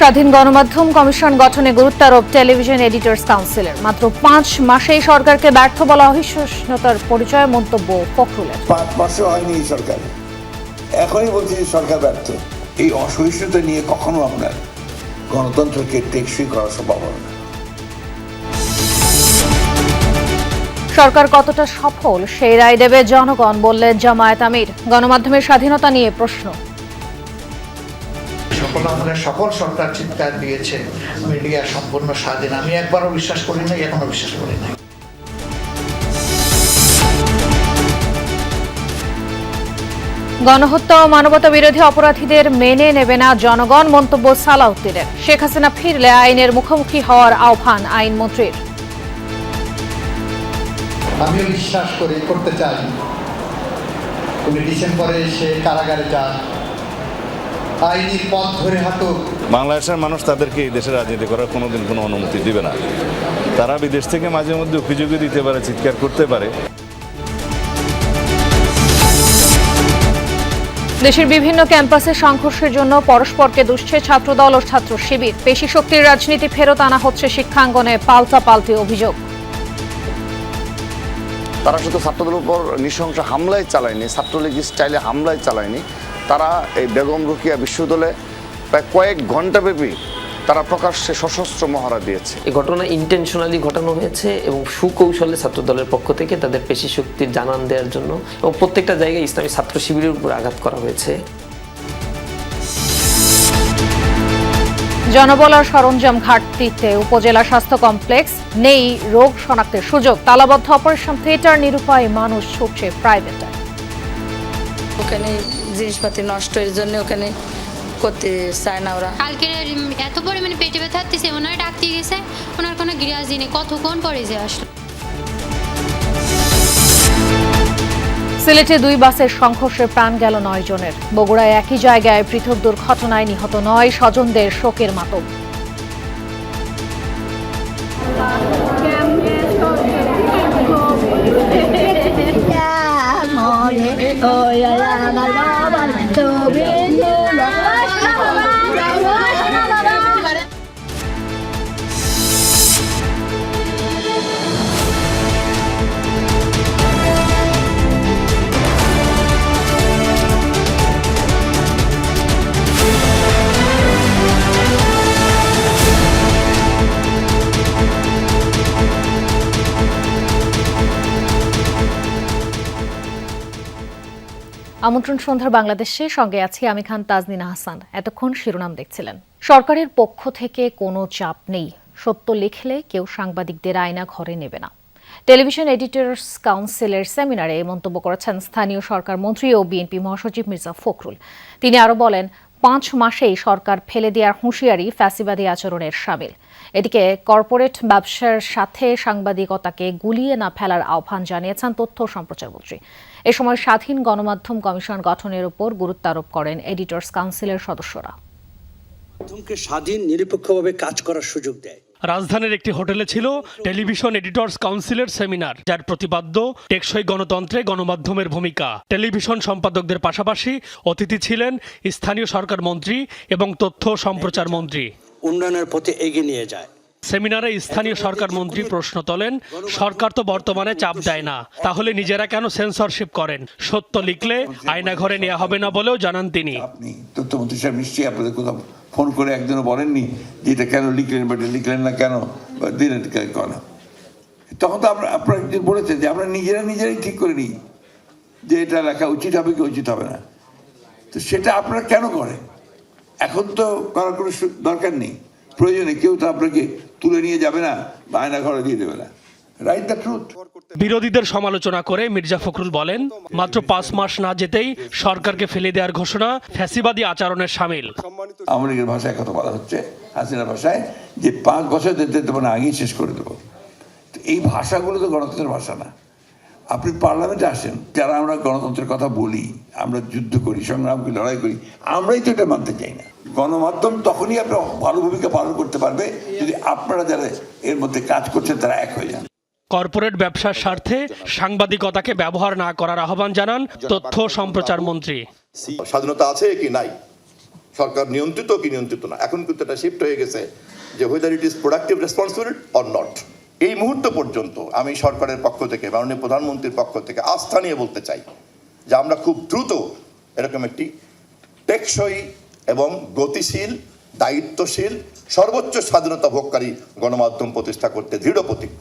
স্বাধীন গণমাধ্যম কমিশন গঠনে গুরুত্বারোপ টেলিভিশন এডিটর্স কাউন্সিলের। মাত্র 5 মাসেই সরকারকে ব্যর্থ বলা অবিশ্বাসনীয়তার পরিচয় মন্তব্য ফখরুলের। 5 মাসও হয়নি সরকার, এখনই বলছি সরকার ব্যর্থ। এই অসহিষ্ণুতা নিয়ে কখনো আপনার গণতন্ত্রকে টেকসই করা সম্ভব হবে না। সরকার কতটা সফল সেই রায় দেবে জনগণ, বললেন জামায়াত আমির। গণমাধ্যমের স্বাধীনতা নিয়ে প্রশ্ন। সকল সরকার চিৎকার দিয়েছে মিডিয়া সম্পূর্ণ স্বাধীন। আমি একবারও বিশ্বাস করি নাই, এখনো বিশ্বাস করি নাই। গণহত্যা ও মানবতা বিরোধী অপরাধীদের মেনে নেবে না জনগণ, মন্তব্য সালাউদ্দিনের। শেখ হাসিনা ফিরলে আইনের মুখোমুখি হওয়ার আহ্বান আইনমন্ত্রীর। আমিও বিশ্বাস করতে চাই উনি ডিসেম্বরে এসে কারাগারে যান, আইনি পথ ধরে হাঁটুক। বাংলাদেশের মানুষ তাদেরকে এই দেশে রাজনীতি করার কোনোদিন কোনো অনুমতি দিবে না। তারা বিদেশ থেকে মাঝে মধ্যে অভিযোগও দিতে পারে, চিৎকার করতে পারে। দেশের বিভিন্ন ক্যাম্পাসে সংঘর্ষের জন্য পরস্পরকে দুষছে ছাত্রদল ও ছাত্র শিবির। পেশি শক্তির রাজনীতি ফেরত আনা হচ্ছে শিক্ষাঙ্গনে, পাল্টাপাল্টি অভিযোগ। তারা শুধু ছাত্রদের উপর নৃশংস হামলায় চালায়নি, ছাত্রলীগ স্টাইলে হামলায় চালায়নি, তারা এই বেগম রোকেয়া বিশ্ববিদ্যালয়ে প্রায় কয়েক ঘণ্টাব্যাপী তারা প্রকাশ্যে সশস্ত্র মহড়া দিয়েছে। এই ঘটনা ইন্টেনশনালি ঘটানো হয়েছে এবং সুকৌশলে ছাত্রদলের পক্ষ থেকে তাদের পেশি শক্তির জানান দেওয়ার জন্য এবং প্রত্যেকটা জায়গায় ইসলামী ছাত্র শিবিরের উপর আঘাত করা হয়েছে। জনবল আর সরঞ্জাম ঘাটতিতে উপজেলা স্বাস্থ্য কমপ্লেক্স নেই রোগ শনাক্তের সুযোগ। তালাবদ্ধ অপারেশন থিয়েটার, নিরুপায় মানুষ ছুটছে প্রাইভেটে। ওখানে জিনিসপাতি নষ্ট এর জন্য ওখানে করতে চায় না ওরা। কালকে এত পরিমাণে পেটে ব্যথা হচ্ছে, ওনারা ডাকতে গেছে, ওনার কোনো গ্রিয়াজ দিনে কতক্ষণ পরে যে আসলো। সিলেটে 2 বাসের সংঘর্ষে প্রাণ গেল 9 জনের। বগুড়ায় একই জায়গায় পৃথক দুর্ঘটনায় নিহত 9 স্বজনদের শোকের মাতম। আমন্ত্রণ সন্ধ্যার বাংলাদেশে, সঙ্গে আছি আমি খান তাজনিনা হাসান। এতক্ষণ শিরোনাম দেখছিলেন। সরকারের পক্ষ থেকে কোনো চাপ নেই, সত্য লিখলে কেউ সাংবাদিকদের আয়না ঘরে নেবে না। টেলিভিশন এডিটর্স কাউন্সিলের সেমিনারে এই মন্তব্য করেছেন স্থানীয় সরকার মন্ত্রী ও বিএনপি মহাসচিব মির্জা ফখরুল। তিনি আরও বলেন, 5 মাসেই সরকার ফেলে দেওয়ার হুঁশিয়ারি ফ্যাসিবাদী আচরণের শামিল। এদিকে কর্পোরেট ব্যবসার সাথে সাংবাদিকতাকে গুলিয়ে না ফেলার আহ্বান জানিয়েছেন তথ্য ও সম্প্রচার মন্ত্রী। এ সময় স্বাধীন গণমাধ্যম কমিশন গঠনের উপর গুরুত্ব আরোপ করেন এডিটর্স কাউন্সিলের সদস্যরা। মাধ্যমকে স্বাধীন নিরপেক্ষভাবে কাজ করার সুযোগ দেয়। রাজধানীর একটি হোটেলে ছিল টেলিভিশন এডিটর্স কাউন্সিলের সেমিনার, যার প্রতিপাদ্য টেকসই গণতন্ত্রে গণমাধ্যমের ভূমিকা। টেলিভিশন সম্পাদকদের পাশাপাশি অতিথি ছিলেন স্থানীয় সরকার মন্ত্রী এবং তথ্য সম্প্রচার মন্ত্রী। উন্নয়নের পথে এগিয়ে নিয়ে যায়। সেমিনারে স্থানীয় সরকার মন্ত্রী প্রশ্ন তোলেন, সরকার তো বর্তমানে চাপ দেয় না, তাহলে নিজেরা কেন সেন্সরশিপ করেন? সত্য লিখলে আয়না ঘরে নেওয়া হবে না বলেও জানান তিনি। আপনি তথ্যমন্ত্রী সাহেব নিশ্চয়ই আপনাদের কোথাও ফোন করে একজনও বলেননি যে এটা কেন লিখলেন বা লিখলেন না কেন বা দিলেন কেন? তখন তো আপনারা একদিন বলেছেন যে আমরা নিজেরাই ঠিক করে নিই যে এটা লেখা উচিত হবে কি উচিত হবে না। তো সেটা আপনারা কেন করেন? এখন তো করার কোনো দরকার নেই, প্রয়োজনে কেউ তো আপনাকে তুলে নিয়ে যাবে না বা আয়না ঘরে দিয়ে দেবে না। Write the truth. বিরোধীদের সমালোচনা করে মির্জা ফখরুল বলেন, মাত্র 5 মাস না যেতেই সরকারকে ফেলে দেওয়ার ঘোষণা ফ্যাসিবাদী আচরণের শামিল। আওয়ামী লীগের ভাষায় কথা বলা হচ্ছে, হাসিনার ভাষায়, যে 5 বছর দিতে দেবো না, আগেই শেষ করে দেবো। তো এই ভাষাগুলো তো গণতন্ত্রের ভাষা না। আপনি পার্লামেন্টে আসেন, যারা আমরা গণতন্ত্রের কথা বলি, আমরা যুদ্ধ করি, সংগ্রাম করি, লড়াই করি, আমরাই তো এটা মানতে চাই না। গণমাধ্যম তখনই আপনার ভালো ভূমিকা পালন করতে পারবে যদি আপনারা যারা এর মধ্যে কাজ করছেন তারা এক হয়ে যান। কর্পোরেট ব্যবসার স্বার্থে সাংবাদিকতাকে ব্যবহার না করার আহ্বান জানান তথ্য সম্প্রচার মন্ত্রী। স্বাধীনতা আছে কি নাই সরকার নিয়ন্ত্রিত কি নিয়ন্ত্রিত না, এখন কিন্তু এটা শিফট হয়ে গেছে যে হুইদার it is productive responsible or not. এই মুহূর্ত পর্যন্ত আমি সরকারের পক্ষ থেকে, মাননীয় প্রধানমন্ত্রীর পক্ষ থেকে আস্থা নিয়ে বলতে চাই যে আমরা খুব দ্রুত এরকম একটি টেকসই এবং গতিশীল, দায়িত্বশীল, সর্বোচ্চ স্বাধীনতা ভোগকারী গণমাধ্যম প্রতিষ্ঠা করতে দৃঢ় প্রতিজ্ঞ।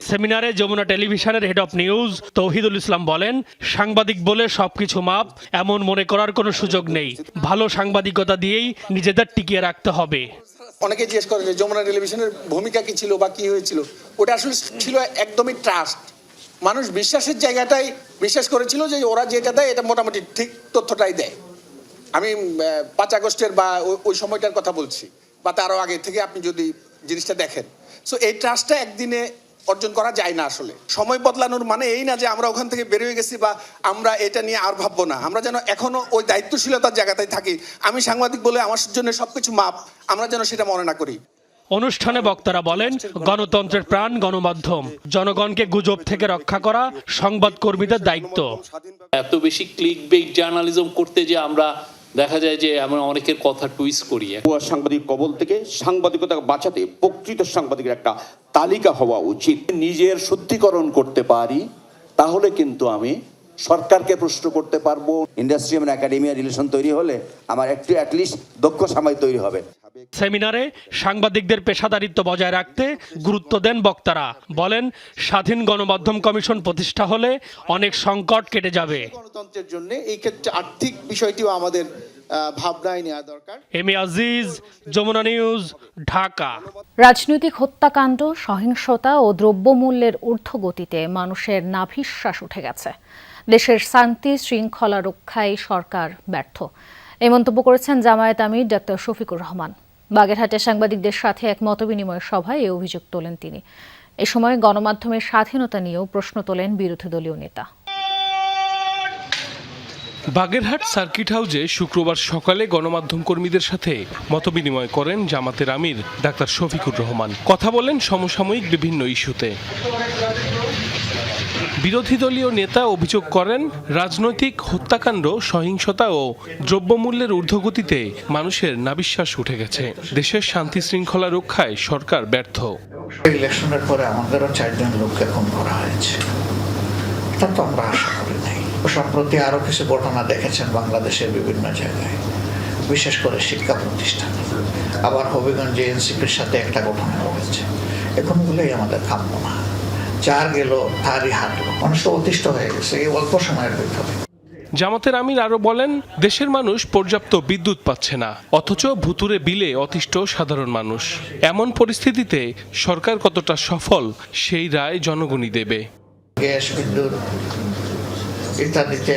সেমিনারে যমুনা টেলিভিশনের হেড অফ নিউজ তৌহিদুল ইসলাম বলেন, সাংবাদিক বলে সবকিছু মাপ এমন মনে করার কোনো সুযোগ নেই। ভালো সাংবাদিকতা দিয়েই নিজেদের টিকিয়ে রাখতে হবে। অনেকে জিজ্ঞেস করে যে যমুনা টেলিভিশনের ভূমিকা কি ছিল বা কি হয়েছিল, ওটা আসলে ছিল একদমই ট্রাস্ট। মানুষ বিশ্বাসের জায়গাটাই বিশ্বাস করেছিল যে ওরা যেটা দেয় এটা মোটামুটি ঠিক তথ্যটাই দেয়। আমি 5 আগস্টের বা ওই সময়টার কথা বলছি, বা তারও আগে থেকে আপনি যদি জিনিসটা দেখেন। সো এই ট্রাস্টটা একদিনে অর্জন করা যায় না। আসলে সময় বদলানোর মানে এই না যে আমরা ওখান থেকে বেরিয়ে গেছি বা আমরা এটা নিয়ে আর ভাববো না। আমরা যেন এখনো ওই দায়িত্বশীলতার জায়গাতেই থাকি। আমি সাংবাদিক বলে আমার জন্য সবকিছু মাপ, আমরা যেন সেটা মনে না করি। অনুষ্ঠানে বক্তারা বলেন, গণতন্ত্রের প্রাণ গণমাধ্যম, জনগণকে গুজব থেকে রক্ষা করা সংবাদকর্মীদের দায়িত্ব। এত বেশি ক্লিক বেইট জার্নালিজম করতে যে আমরা দেখা যায় যে আমরা অনেকের কথা টুইস্ট করি। সাংবাদিক কবল থেকে সাংবাদিকতা বাঁচাতে প্রকৃত সাংবাদিকের একটা তালিকা হওয়া উচিত। নিজের শুদ্ধিকরণ করতে পারি তাহলে কিন্তু আমি সরকারকে প্রশ্ন করতে পারবো। ইন্ডাস্ট্রি এবং একাডেমিয়া রিলেশন তৈরি হলে আমার একটু অ্যাটলিস্ট দক্ষ সাংবাদিক তৈরি হবে। সেমিনারে সাংবাদিকদের পেশাদারিত্ব বজায় রাখতে গুরুত্ব দেন বক্তারা। বলেন, স্বাধীন গণমাধ্যম কমিশন প্রতিষ্ঠা হলে অনেক সংকট কেটে যাবে। গণতন্ত্রের জন্য এই ক্ষেত্রে আর্থিক বিষয়টিও আমাদের ভাবনায় নেওয়া দরকার। এমি আজিজ, যমুনা নিউজ, ঢাকা। রাজনৈতিক হত্যাকাণ্ড, সহিংসতা ও দ্রব্যমূল্যের ঊর্ধ্বগতিতে মানুষের নাভিশ্বাস উঠে গেছে। দেশের শান্তি শৃঙ্খলা রক্ষায় সরকার ব্যর্থ, এই মন্তব্য করেছেন জামায়াত আমির ডাক্তার শফিকুর রহমান। বাগেরহাটে সাংবাদিকদের সাথে এক মতবিনিময় সভায় এই অভিযোগ তোলেন তিনি। এ সময় গণমাধ্যমের স্বাধীনতা নিয়েও প্রশ্ন তোলেন বিরোধী দলীয় নেতা। বাগেরহাট সার্কিট হাউসে শুক্রবার সকালে গণমাধ্যম কর্মীদের সাথে মতবিনিময় করেন জামাতের আমির ডাক্তার শফিকুর রহমান। কথা বলেন সমসাময়িক বিভিন্ন ইস্যুতে। বিরোধী দলীয় নেতা অভিযোগ করেন, রাজনৈতিক হত্যাকাণ্ড, সহিংসতা ও দ্রব্যমূল্যের ঊর্ধ্বগতিতে মানুষের নাভিশ্বাস উঠে গেছে। দেশের শান্তি শৃঙ্খলা রক্ষায় সরকার ব্যর্থ। ইলেকশনের পরে আমাদেরও 4 জন লোককে খুন করা হয়েছে, এটা তো আমরা আশা করি নাই। সম্প্রতি আরো কিছু ঘটনা দেখেছেন বাংলাদেশের বিভিন্ন জায়গায়, বিশেষ করে শিক্ষা প্রতিষ্ঠানে। আবার হবিগঞ্জে এনসিপির সাথে একটা ঘটনা হয়েছে। এখনগুলোই আমাদের কাম্য না। যার গেল তারই হাঁটলো, মানুষ তো অতিষ্ঠ হয়ে গেছে এই অল্প সময়ের ভিতরে। জামাতের আমির আরো বলেন, দেশের মানুষ পর্যাপ্ত বিদ্যুৎ পাচ্ছে না, অথচ ভুতুরে বিলে অতিষ্ঠ সাধারণ মানুষ। এমন পরিস্থিতিতে সরকার কতটা সফল সেই রায় জনগণই দেবে। গ্যাস, বিদ্যুৎ ইত্যাদিতে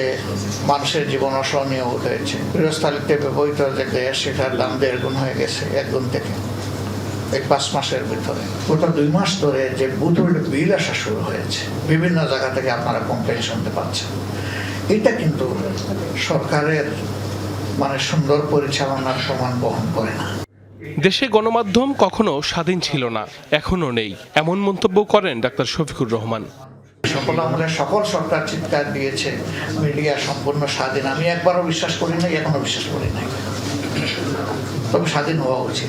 মানুষের জীবন অসহনীয় হয়েছে। গৃহস্থালিতে ব্যবহৃত যে গ্যাস, সেটার দাম 1.5 গুণ হয়ে গেছে 1 গুণ থেকে। এই 5 মাসের ভিতরে গোটা 2 মাস ধরে যে বুথের বিল আসা শুরু হয়েছে, বিভিন্ন জায়গা থেকে আপনারা কমপ্লেন শুনতে পাচ্ছেন। এটা কিন্তু সরকারের সুন্দর পরিচালনার সমান বহন করে না। দেশে গণমাধ্যম কখনো স্বাধীন ছিল না, এখনো নেই, এমন মন্তব্য করেন ডাক্তার শফিকুর রহমান। সকল আমলে সকল সরকার চিৎকার দিয়েছে মিডিয়া সম্পূর্ণ স্বাধীন। আমি একবারও বিশ্বাস করি নাই, এখনো বিশ্বাস করি নাই, তবে স্বাধীন হওয়া উচিত।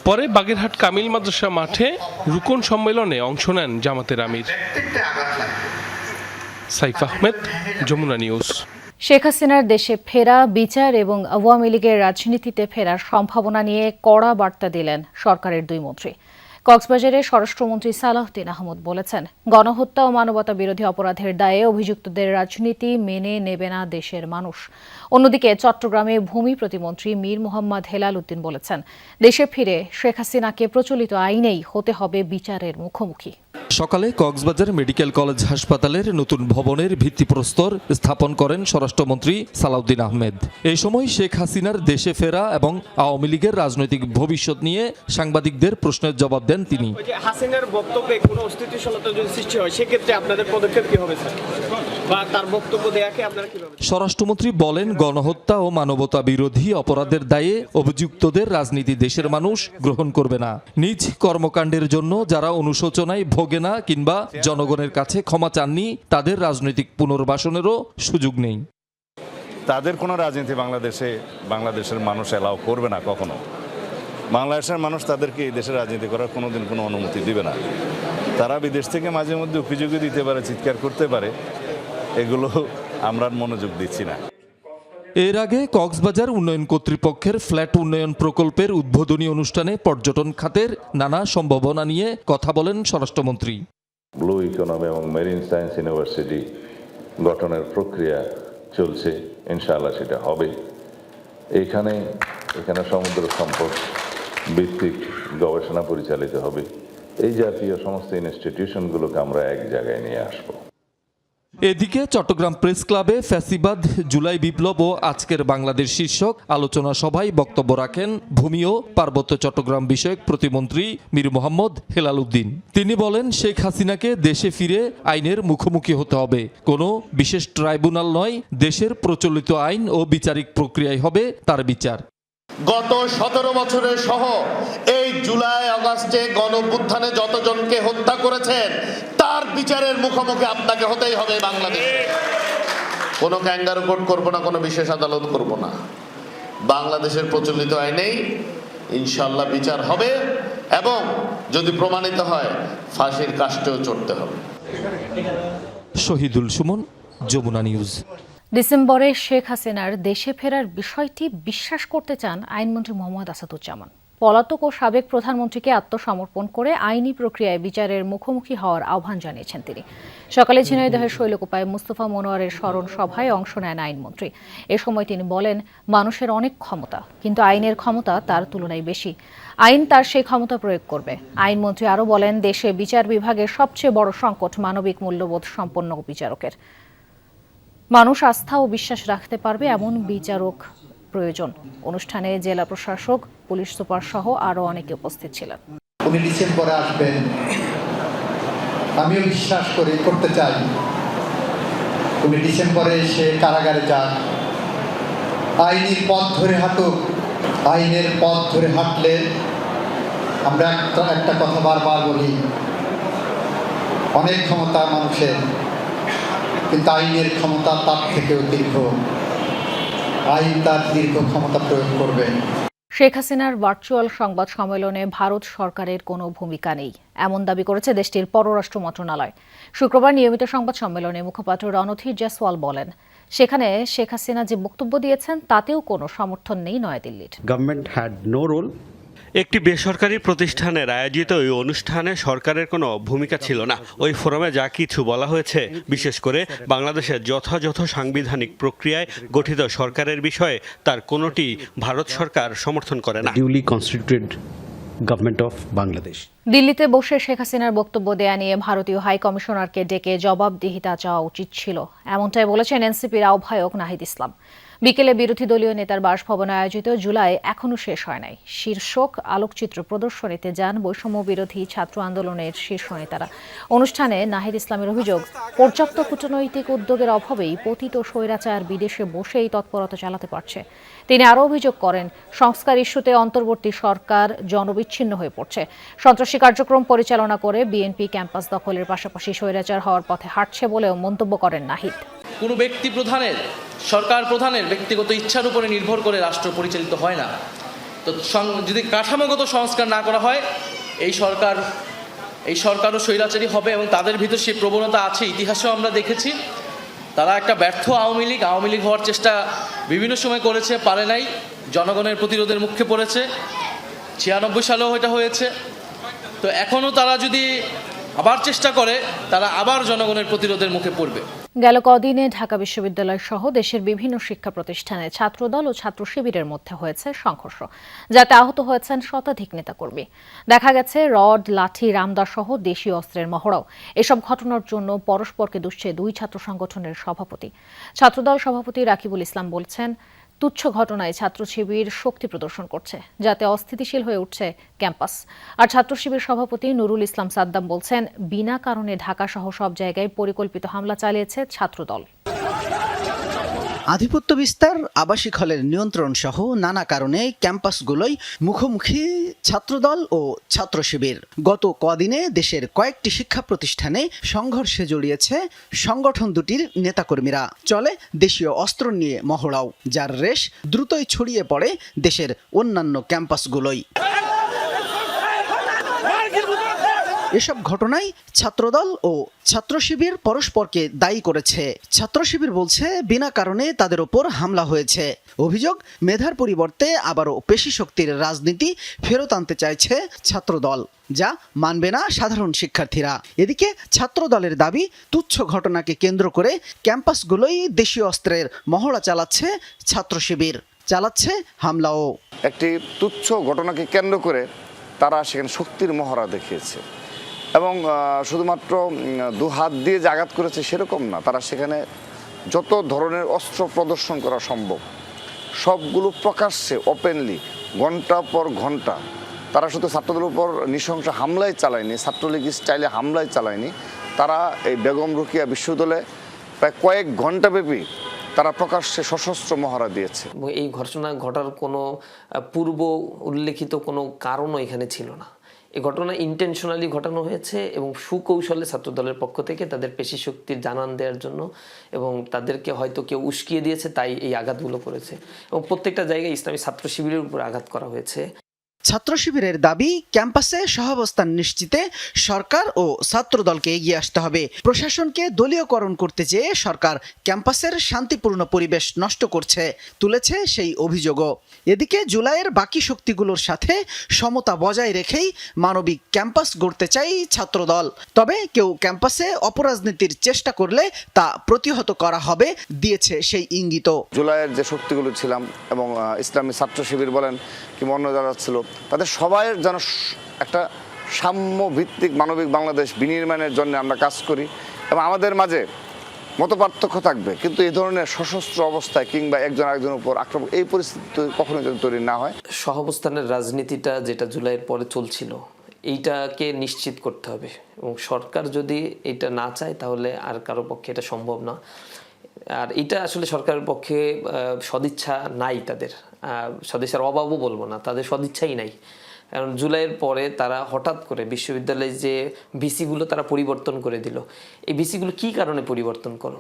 পরে বাগেরহাট কামিল মাদ্রাসা মাঠে রুকন সম্মেলনে অংশ নেন জামাতের আমির। সাইফ আহমেদ, যমুনা নিউজ। শেখ হাসিনার দেশে ফেরা, বিচার এবং আওয়ামী লীগের রাজনীতিতে ফেরার সম্ভাবনা নিয়ে কড়া বার্তা দিলেন সরকারের 2 মন্ত্রী। কক্সবাজারে স্বরাষ্ট্রমন্ত্রী সালাউদ্দিন আহমদ বলেছেন, গণহত্যা ও মানবতা বিরোধী অপরাধের দায়ে অভিযুক্তদের রাজনীতি মেনে নেবে না দেশের মানুষ। অন্যদিকে চট্টগ্রামে ভূমি প্রতিমন্ত্রী মীর মোহাম্মদ হেলাল উদ্দিন বলেছেন, দেশে ফিরে শেখ হাসিনাকে প্রচলিত আইনেই হতে হবে বিচারের মুখোমুখি। সকালে কক্সবাজার মেডিকেল কলেজ হাসপাতালের নতুন ভবনের ভিত্তিপ্রস্তর স্থাপন করেন স্বরাষ্ট্রমন্ত্রী সালাউদ্দিন আহমেদ। এই সময় শেখ হাসিনার দেশে ফেরা এবং আওয়ামী লীগের রাজনৈতিক ভবিষ্যৎ নিয়ে সাংবাদিকদের প্রশ্নের জবাব দেন তিনি। হাসিনার বক্তব্যে কোনো অস্থিতিশীলতা যদি সৃষ্টি হয়, সেক্ষেত্রে আপনাদের পদক্ষেপ কি হবে স্যার, বা তার বক্তব্য দেয়াকে আপনারা কিভাবে? স্বরাষ্ট্রমন্ত্রী বলেন, গণহত্যা ও মানবতা বিরোধী অপরাধের দায়ে অভিযুক্তদের রাজনীতি দেশের মানুষ গ্রহণ করবে না। নিজ কর্মকাণ্ডের জন্য যারা অনুশোচনায় ভোগে না কিংবা জনগণের কাছে ক্ষমা চাননি, তাদের রাজনৈতিক পুনর্বাসনেরও সুযোগ নেই। তাদের কোনো রাজনীতি বাংলাদেশের মানুষ অ্যালাউ করবে না কখনো। বাংলাদেশের মানুষ তাদেরকে এই দেশে রাজনীতি করার কোনোদিন কোনো অনুমতি দিবে না। তারা বিদেশ থেকে মাঝে মধ্যে অভিযোগও দিতে পারে, চিৎকার করতে পারে, এগুলো আমরা মনোযোগ দিচ্ছি না। এর আগে কক্সবাজার উন্নয়ন কর্তৃপক্ষের ফ্ল্যাট উন্নয়ন প্রকল্পের উদ্বোধনী অনুষ্ঠানে পর্যটন খাতের নানা সম্ভাবনা নিয়ে কথা বলেন স্বরাষ্ট্রমন্ত্রী। ব্লু ইকোনমি এবং মেরিন সায়েন্স ইউনিভার্সিটি গঠনের প্রক্রিয়া চলছে, ইনশাআল্লাহ সেটা হবে। এখানে সমুদ্র সম্পদ ভিত্তিক গবেষণা পরিচালিত হবে। এই জাতীয় সমস্ত ইনস্টিটিউশনগুলোকে আমরা এক জায়গায় নিয়ে আসবো। এদিকে চট্টগ্রাম প্রেস ক্লাবে ফ্যাসিবাদ, জুলাই বিপ্লব ও আজকের বাংলাদেশ শীর্ষক আলোচনা সভায় বক্তব্য রাখেন ভূমি ও পার্বত্য চট্টগ্রাম বিষয়ক প্রতিমন্ত্রী মীর মোহাম্মদ হেলাল উদ্দিন। তিনি বলেন, শেখ হাসিনাকে দেশে ফিরে আইনের মুখোমুখি হতে হবে। কোনো বিশেষ ট্রাইব্যুনাল নয়, দেশের প্রচলিত আইন ও বিচারিক প্রক্রিয়ায় হবে তার বিচার। গত 17 বছরের সহ এই জুলাই আগস্টে গণঅভ্যুত্থানে যতজনকে হত্যা করেছেন তার বিচারের মুখোমুখি আপনাকে হতেই হবে। বাংলাদেশে কোনো ক্যাঙ্গারু কোর্ট করব না, কোনো বিশেষ আদালত করব না। বাংলাদেশের প্রচলিত আইনেই ইনশাআল্লাহ বিচার হবে এবং যদি প্রমাণিত হয় ফাঁসির কাষ্ঠেও চড়তে হবে। শহীদুল সুমন, যমুনা নিউজ। ডিসেম্বরে শেখ হাসিনার দেশে ফেরার বিষয়টি বিশ্বাস করতে চান আইনমন্ত্রী মোহাম্মদ আসাদুজ্জামান। পলাতক ও সাবেক প্রধানমন্ত্রীকে আত্মসমর্পণ করে আইনি প্রক্রিয়ায় বিচারের মুখোমুখি হওয়ার আহ্বান জানিয়েছেন তিনি। সকালে ঝিনাইদহের শৈলকুপায় মুস্তফা মনোয়ারের স্মরণ সভায় অংশ নেন আইনমন্ত্রী। এ সময় তিনি বলেন, মানুষের অনেক ক্ষমতা, কিন্তু আইনের ক্ষমতা তার তুলনায় বেশি। আইন তার সেই ক্ষমতা প্রয়োগ করবে। আইনমন্ত্রী আরও বলেন, দেশে বিচার বিভাগের সবচেয়ে বড় সংকট মানবিক মূল্যবোধ সম্পন্ন বিচারকের। মানুষ আস্থা ও বিশ্বাস রাখতে পারবে এমন বিচারক প্রয়োজন। অনুষ্ঠানে জেলা প্রশাসক, পুলিশ সুপার সহ আরও অনেকে উপস্থিত ছিলেন। উনি ডিসেম্বরে আসবেন, আমিও বিশ্বাস করতে চাই উনি ডিসেম্বরে এসে কারাগারে যান, আইনের পথ ধরে হাঁটুক। আইনের পথ ধরে হাঁটলে আমরা একটা কথা বারবার বলি, অনেক ক্ষমতা মানুষের, কিন্তু আইনের ক্ষমতা তার থেকেও দীর্ঘ। আইন তার দীর্ঘ ক্ষমতা প্রয়োগ করবে। শেখ হাসিনার ভার্চুয়াল সংবাদ সম্মেলনে ভারত সরকারের কোনো ভূমিকা নেই, এমন দাবি করেছে দেশটির পররাষ্ট্র মন্ত্রণালয়। শুক্রবার নিয়মিত সংবাদ সম্মেলনে মুখপাত্র রণধীর জয়সওয়াল বলেন, সেখানে শেখ হাসিনা যে বক্তব্য দিয়েছেন তাতেও কোনো সমর্থন নেই নয়াদিল্লির। Government had no role. একটি বেসরকারি প্রতিষ্ঠানের আয়োজিত ওই অনুষ্ঠানে সরকারের কোনো ভূমিকা ছিল না। ওই ফোরামে যা কিছু বলা হয়েছে, বিশেষ করে বাংলাদেশের যথাযথ সাংবিধানিক প্রক্রিয়ায় গঠিত সরকারের বিষয়ে, তার কোনোটি ভারত সরকার সমর্থন করে না। Duly constituted government of Bangladesh. দিল্লিতে বসে শেখ হাসিনার বক্তব্য দেয়া নিয়ে ভারতীয় হাই কমিশনারকে ডেকে জবাবদিহিতা চাওয়া উচিত ছিল, এমনটাই বলেছেন এনসিপির আহ্বায়ক নাহিদ ইসলাম। বিকেলে বিরোধী দলীয় নেতার বাসভবনে আয়োজিত জুলাই এখনো শেষ হয় নাই শীর্ষক আলোকচিত্র প্রদর্শনীতে যান বৈষম্য বিরোধী ছাত্র আন্দোলনের শীর্ষ নেতারা। অনুষ্ঠানে নাহিদ ইসলামের অভিযোগ, পর্যাপ্ত কূটনৈতিক উদ্যোগের অভাবেই পতিত স্বৈরাচার বিদেশে বসেই তৎপরতা চালাতে পারছে। তিনি আরও অভিযোগ করেন, সংস্কার ইস্যুতে অন্তর্বর্তী সরকার জনবিচ্ছিন্ন হয়ে পড়ছে। সন্ত্রাসী কার্যক্রম পরিচালনা করে বিএনপি ক্যাম্পাস দখলের পাশাপাশি স্বৈরাচার হওয়ার পথে হাঁটছে বলেও মন্তব্য করেন নাহিদ। কোনো ব্যক্তি প্রধানের, সরকার প্রধানের ব্যক্তিগত ইচ্ছার উপরে নির্ভর করে রাষ্ট্র পরিচালিত হয় না। তো যদি কাঠামোগত সংস্কার না করা হয়, এই সরকারও স্বৈরাচারী হবে এবং তাদের ভিতর সেই প্রবণতা আছে। ইতিহাসেও আমরা দেখেছি, তারা একটা ব্যর্থ আওয়ামী লীগ হওয়ার চেষ্টা বিভিন্ন সময় করেছে, পারে নাই, জনগণের প্রতিরোধের মুখে পড়েছে। 96 সালেও এটা হয়েছে। তো এখনও তারা যদি আবার চেষ্টা করে, তারা আবার জনগণের প্রতিরোধের মুখে পড়বে। গেল কদিনে ঢাকা বিশ্ববিদ্যালয় সহ দেশের বিভিন্ন শিক্ষা প্রতিষ্ঠানে ছাত্রদল ও ছাত্র শিবিরের মধ্যে হয়েছে সংঘর্ষ, যাতে আহত হয়েছেন শতাধিক নেতাকর্মী। দেখা গেছে রড, লাঠি, রামদা সহ দেশীয় অস্ত্রের মহড়াও। এসব ঘটনার জন্য পরস্পরকে দুষছে দুই ছাত্র সংগঠনের সভাপতি। ছাত্রদল সভাপতি রাকিবুল ইসলাম বলছেন, তুচ্ছ ঘটনায় ছাত্র শিবির শক্তি প্রদর্শন করছে, যাতে অস্থিতিশীল হয়ে উঠছে ক্যাম্পাস। আর ছাত্র শিবির সভাপতি নুরুল ইসলাম সাদ্দাম বলছেন, বিনা কারণে ঢাকা সহ সব জায়গায় পরিকল্পিত হামলা চালিয়েছে ছাত্রদল। আধিপত্য বিস্তার, আবাসিক হলের নিয়ন্ত্রণ সহ নানা কারণে ক্যাম্পাসগুলোই মুখোমুখি ছাত্রদল ও ছাত্র শিবির। গত কদিনে দেশের কয়েকটি শিক্ষা প্রতিষ্ঠানে সংঘর্ষে জড়িয়েছে সংগঠন দুটির নেতাকর্মীরা। চলে দেশীয় অস্ত্র নিয়ে মহড়াও, যার রেশ দ্রুতই ছড়িয়ে পড়ে দেশের অন্যান্য ক্যাম্পাসগুলোই। এসব ঘটনায় ছাত্রদল ও ছাত্র শিবির পরস্পরকে দায়ী করেছে। ছাত্র শিবির বলছে বিনা কারণে তাদের ওপর হামলা হয়েছে। অভিযোগ, মেধার পরিবর্তে আবারও পেশি শক্তির রাজনীতি ফেরত আনতে চাইছে ছাত্রদল, যা মানবে না সাধারণ শিক্ষার্থীরা। এদিকে ছাত্রদলের দাবি, তুচ্ছ ঘটনাকে কেন্দ্র করে ক্যাম্পাসগুলোই দেশীয় অস্ত্রের মহড়া চালাচ্ছে ছাত্র শিবির, চালাচ্ছে হামলাও। একটি তুচ্ছ ঘটনাকে কেন্দ্র করে তারা সেখানে শক্তির মহড়া দেখিয়েছে এবং শুধুমাত্র দু হাত দিয়ে যে আঘাত করেছে সেরকম না, তারা সেখানে যত ধরনের অস্ত্র প্রদর্শন করা সম্ভব সবগুলো প্রকাশ্যে ওপেনলি ঘন্টা পর ঘন্টা। তারা শুধু ছাত্রদের উপর নৃশংস হামলাই চালায়নি, ছাত্রলীগ স্টাইলে হামলাই চালায়নি, তারা এই বেগম রোকেয়া বিশ্ববিদ্যালয়ে প্রায় কয়েক ঘন্টাব্যাপী তারা প্রকাশ্যে সশস্ত্র মহড়া দিয়েছে। এই ঘটনা ঘটার কোনো পূর্ব উল্লেখিত কোনো কারণও এখানে ছিল না। এই ঘটনা ইন্টেনশনালি ঘটানো হয়েছে এবং সুকৌশলে ছাত্রদলের পক্ষ থেকে তাদের পেশি শক্তির জানান দেওয়ার জন্য, এবং তাদেরকে হয়তো কেউ উস্কিয়ে দিয়েছে, তাই এই আঘাতগুলো করেছে এবং প্রত্যেকটা জায়গায় ইসলামী ছাত্র শিবিরের উপর আঘাত করা হয়েছে। ছাত্র শিবিরের দাবি, ক্যাম্পাসে সহাবস্থান নিশ্চিতে সরকার ও ছাত্রদলকে এগিয়ে আসতে হবে। প্রশাসনকে দলীয়করণ করতে চেয়ে সরকার ক্যাম্পাসের শান্তিপূর্ণ পরিবেশ নষ্ট করছে, তুলেছে সেই অভিযোগও। এদিকে জুলাইয়ের বাকি শক্তিগুলোর সাথে সমতা বজায় রেখেই মানবিক ক্যাম্পাস গড়তে চাই ছাত্রদল। তবে কেউ ক্যাম্পাসে অপরাজনীতির চেষ্টা করলে তা প্রতিহত করা হবে, দিয়েছে সেই ইঙ্গিত। জুলাইয়ের যে শক্তিগুলো ছিলাম এবং ইসলামী ছাত্র শিবির বলেন কিংবা অন্য যারা ছিল, তাদের সবাই যেন একটা সাম্য ভিত্তিক মানবিক বাংলাদেশ বিনির্মাণের জন্য আমরা কাজ করি এবং আমাদের মাঝে মতপার্থক্য থাকবে, কিন্তু এই ধরনের সশস্ত্র অবস্থায় কিংবা একজন আরেকজনের উপর আক্রমণ, এই পরিস্থিতি কখনোই যেন তৈরি না হয়। সহাবস্থানের রাজনীতিটা যেটা জুলাইয়ের পরে চলছিল, এইটাকে নিশ্চিত করতে হবে এবং সরকার যদি এটা না চায় তাহলে আর কারো পক্ষে এটা সম্ভব না। আর এটা আসলে সরকারের পক্ষে সদিচ্ছা নাই, তাদের সদিচ্ছার অভাবও বলবো না, তাদের সদিচ্ছাই নাই। কারণ জুলাইয়ের পরে তারা হঠাৎ করে বিশ্ববিদ্যালয়ে যে ভিসিগুলো তারা পরিবর্তন করে দিল, এই ভিসিগুলো কি কারণে পরিবর্তন করো?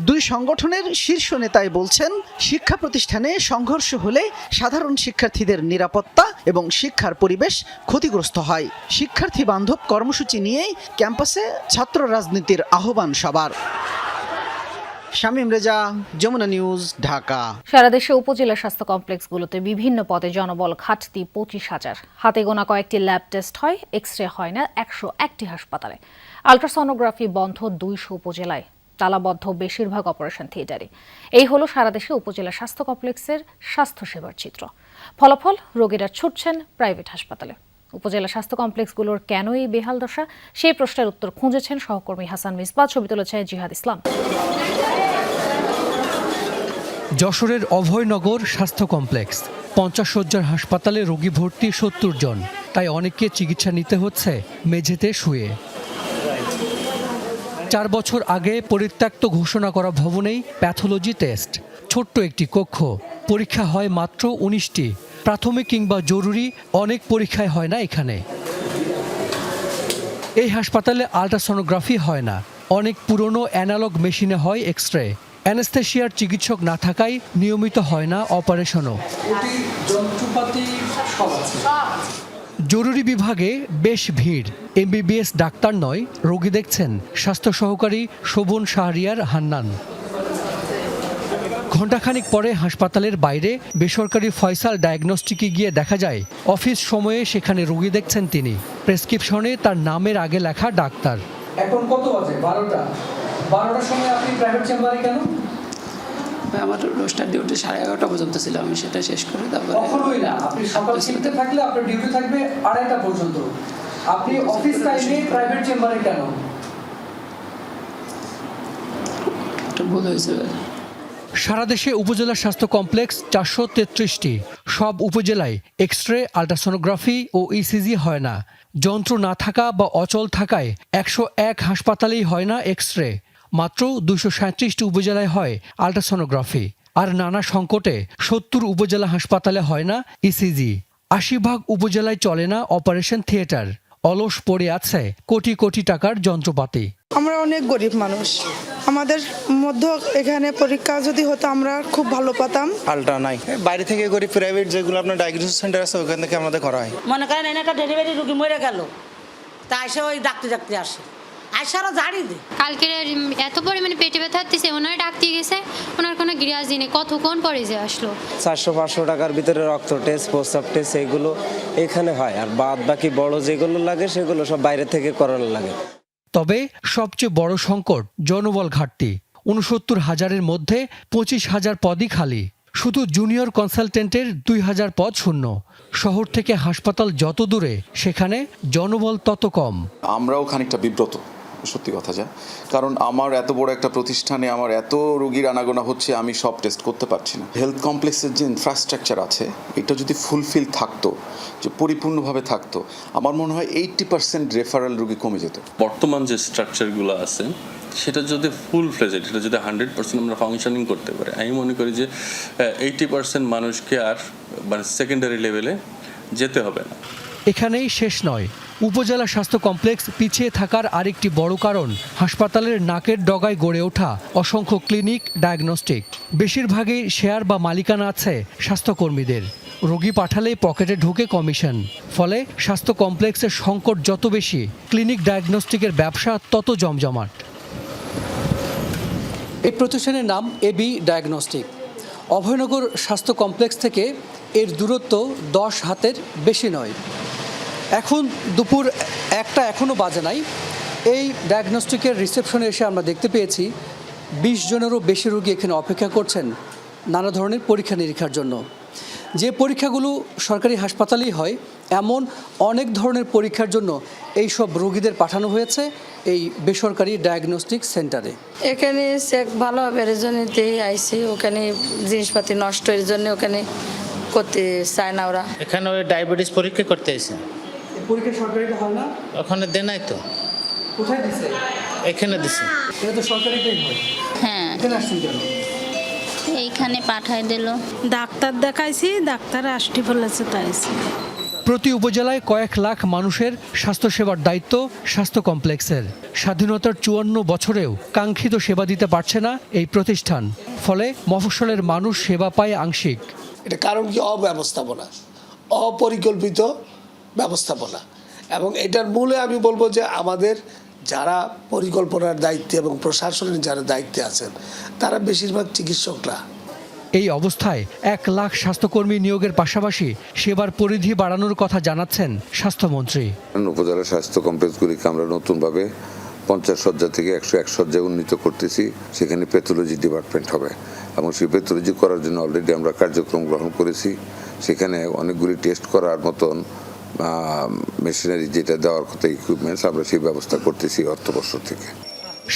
দুই সংগঠনের শীর্ষ নেতাই বলছেন, শিক্ষা প্রতিষ্ঠানে সংঘর্ষ হলে সাধারণ শিক্ষার্থীদের নিরাপত্তা এবং শিক্ষার পরিবেশ ক্ষতিগ্রস্ত হয়। শিক্ষার্থী বান্ধব কর্মসূচি নিয়েই ক্যাম্পাসে ছাত্র রাজনীতির আহ্বান সবার। শামীম রেজা, যমুনা নিউজ, ঢাকা। সারা দেশে উপজেলা স্বাস্থ্য কমপ্লেক্সগুলোতে বিভিন্ন পদে জনবল ঘাটতি 25,000। হাতে গোনা কয়েকটি ল্যাব টেস্ট হয়, এক্স-রে হয় না 101টি হাসপাতালে। আলট্রাসনোগ্রাফি বন্ধ 200 উপজেলায়, তালাবদ্ধ বেশিরভাগ অপারেশন থিয়েটারে। এই হলো সারা দেশে উপজেলা স্বাস্থ্য কমপ্লেক্সের স্বাস্থ্যসেবার চিত্র। ফলাফল, রোগীরা ছুটছেন প্রাইভেট হাসপাতালে। উপজেলা স্বাস্থ্য কমপ্লেক্সগুলোর কেন এই বেহাল দশা, সেই প্রশ্নের উত্তর খুঁজেছেন সহকর্মী হাসান মিসবাহ, ছবি তুলেছে জিহাদ ইসলাম। যশোরের অভয়নগর স্বাস্থ্য কমপ্লেক্স, 50 শয্যার হাসপাতালে রোগী ভর্তি 70 জন, তাই অনেককে চিকিৎসা নিতে হচ্ছে মেঝেতে শুয়ে। 4 বছর আগে পরিত্যক্ত ঘোষণা করা ভবনেই প্যাথোলজি টেস্ট, ছোট্ট একটি কক্ষ, পরীক্ষা হয় মাত্র 19টি। প্রাথমিক কিংবা জরুরি অনেক পরীক্ষায় হয় না এখানে। এই হাসপাতালে আল্ট্রাসনোগ্রাফি হয় না, অনেক পুরনো অ্যানালগ মেশিনে হয় এক্স-রে। অ্যানেস্থেশিয়ার চিকিৎসক না থাকায় নিয়মিত হয় না অপারেশনও। জরুরি বিভাগে বেশ ভিড়, এমবিবিএস ডাক্তার নয়, রোগী দেখছেন স্বাস্থ্য সহকারী শোভন শাহরিয়ার হান্নান। ঘণ্টাখানিক পরে হাসপাতালের বাইরে বেসরকারি ফয়সাল ডায়াগনস্টিকে গিয়ে দেখা যায় অফিস সময়ে সেখানে রোগী দেখছেন তিনি। প্রেসক্রিপশনে তার নামের আগে লেখা ডাক্তার। এখন কত বাজে? 12টার সময় আপনি প্রাইভেট চেম্বারে কেন? আমার রোস্টার ডিউটি 11:30 পর্যন্ত ছিল, আমি সেটা শেষ করে তারপরে। কখনোই না, আপনি সকাল শিফটে থাকলে আপনার ডিউটি থাকবে 2:30 পর্যন্ত, আপনি অফিস টাইমে প্রাইভেট চেম্বারে কেন? এটা ভুল হয়েছে। সারা দেশে উপজেলা স্বাস্থ্য কমপ্লেক্স 433টি। সব উপজেলায় এক্স-রে, আল্ট্রাসনোগ্রাফি ও ইসিজি হয় না। যন্ত্র না থাকা বা অচল থাকায় 101 হাসপাতালেই হয় না এক্স-রে। মাত্র 237টি উপজেলায় হয় আল্ট্রাসনোগ্রাফি। আর নানা সংকটে 70 উপজেলা হাসপাতালে হয় না ইসিজি। ৮০ ভাগ উপজেলায় চলে না অপারেশন থিয়েটার, অলস পড়ে আছে কোটি কোটি টাকার যন্ত্রপাতি। আমরা অনেক গরিব মানুষ, আমাদের মধ্যে এখানে পরীক্ষা যদি হতো আমরা খুব ভালো পেতাম। আলট্রা নাই, বাইরে থেকে গরিব প্রাইভেট যেগুলো আপনার ডায়াগনোসিস সেন্টার আছে ওখান থেকে আমাদের করা হয়। মনে করেন একটা ডেলিভারি রোগী মরে গেল, তা এসে ওই ডাক্তার আসে, আইসারা ঝাড়ি দে। কালকে এত পরিমাণে পেটে ব্যথা হচ্ছে, ওনার ডাক্তার গেছে, ওনার কোনো গ্রিয়াজ দিনে কতক্ষণ পরে যে আসলো। 400-500 টাকার ভিতরে রক্ত টেস্ট, প্রস্রাব টেস্ট এগুলো এখানে হয়, আর বাদ বাকি বড় যেগুলো লাগে সেগুলো সব বাইরে থেকে করানো লাগে। তবে সবচেয়ে বড় সংকট জনবল ঘাটতি। ৬৯,০০০-এর মধ্যে ২৫,০০০ পদই খালি। শুধু জুনিয়র কনসালটেন্টের ২,০০০ পদ শূন্য। শহর থেকে হাসপাতাল যত দূরে, সেখানে জনবল তত কম। আমরাও খানিকটা বিব্রত, সত্যি কথা যা, কারণ আমার এত বড় একটা প্রতিষ্ঠানে আমার এত রোগীর আনাগোনা হচ্ছে, আমি সব টেস্ট করতে পারছি না। হেলথ কমপ্লেক্সের যে ইনফ্রাস্ট্রাকচার আছে এটা যদি ফুলফিল থাকতো, যে পরিপূর্ণভাবে থাকতো, আমার মনে হয় 80% রেফারেল রোগী কমে যেত। বর্তমান যে স্ট্রাকচারগুলো আছে সেটা যদি ফুল ফ্লেজেড, এটা যদি 100% আমরা ফাংশনিং করতে পারি, আমি মনে করি যে 80% মানুষকে আর মানে সেকেন্ডারি লেভেলে যেতে হবে না। এখানেই শেষ নয়। উপজেলা স্বাস্থ্য কমপ্লেক্স পিছিয়ে থাকার আরেকটি বড় কারণ হাসপাতালের নাকের ডগায় গড়ে ওঠা অসংখ্য ক্লিনিক, ডায়াগনস্টিক। বেশিরভাগই শেয়ার বা মালিকানা আছে স্বাস্থ্যকর্মীদের। রোগী পাঠালে পকেটে ঢোকে কমিশন। ফলে স্বাস্থ্য কমপ্লেক্সের সংকট যত বেশি, ক্লিনিক ডায়াগনস্টিকের ব্যবসা তত জমজমাট। এই প্রতিষ্ঠানের নাম এবি ডায়াগনস্টিক। অভয়নগর স্বাস্থ্য কমপ্লেক্স থেকে এর দূরত্ব 10 হাতের বেশি নয়। এখন দুপুর 1টা এখনও বাজে নাই। এই ডায়াগনস্টিকের রিসেপশনে এসে আমরা দেখতে পেয়েছি 20 জনেরও বেশি রোগী এখানে অপেক্ষা করছেন নানা ধরনের পরীক্ষা নিরীক্ষার জন্য। যে পরীক্ষাগুলো সরকারি হাসপাতালেই হয়, এমন অনেক ধরনের পরীক্ষার জন্য এই সব রোগীদের পাঠানো হয়েছে এই বেসরকারি ডায়াগনস্টিক সেন্টারে। এখানে চেক ভালো হবে এর জন্যতেই আইসি, ওখানে জিনিসপাতি নষ্ট এর জন্য ওখানে করতে চায় না ওরা। এখানে ওই ডায়াবেটিস পরীক্ষা করতে এসে পরীক্ষা সরকারিটা হয় না, ওখানে দেয় নাই তো। কোথায় দিছে? এখানে দিছে। এটা তো সরকারিটাই হয়। হ্যাঁ, এখানে আসছেন কেন? এইখানে পাঠাই দিল। ডাক্তার দেখাইছি, ডাক্তার আসতে বলেছে তাই। প্রতি উপজেলায় কয়েক লাখ মানুষের স্বাস্থ্যসেবার দায়িত্ব স্বাস্থ্য কমপ্লেক্সের। স্বাধীনতার 54 বছরেও কাঙ্ক্ষিত সেবা দিতে পারছে না এই প্রতিষ্ঠান। ফলে মফস্বলের মানুষ সেবা পায় আংশিক। এটা কারণ কি? অব্যবস্থাপনা, অপরিকল্পিত ব্যবস্থাপনা। এবং এটার মূলে আমি বলবো যে আমাদের যারা পরিকল্পনার দায়িত্বে এবং প্রশাসনের যারা দায়িত্বে আছেন তারা বেশিরভাগ চিকিৎসকরা। এই অবস্থায় 1 লাখ স্বাস্থ্যকর্মী নিয়োগের পাশাপাশি সেবার পরিধি বাড়ানোর কথা জানাচ্ছেন স্বাস্থ্যমন্ত্রী। উপজেলা স্বাস্থ্য কমপ্লেক্সগুলিকে আমরা নতুনভাবে 50 শয্যা থেকে 101 শয্যায় উন্নীত করতেছি। সেখানে প্যাথোলজি ডিপার্টমেন্ট হবে এবং সেই প্যাথোলজি করার জন্য অলরেডি আমরা কার্যক্রম গ্রহণ করেছি। সেখানে অনেকগুলি টেস্ট করার মতন মেশিনারি যেটা দেওয়ার কথা, ইকুইপমেন্টস, আমরা সেই ব্যবস্থা করতেছি অর্থবর্ষ থেকে।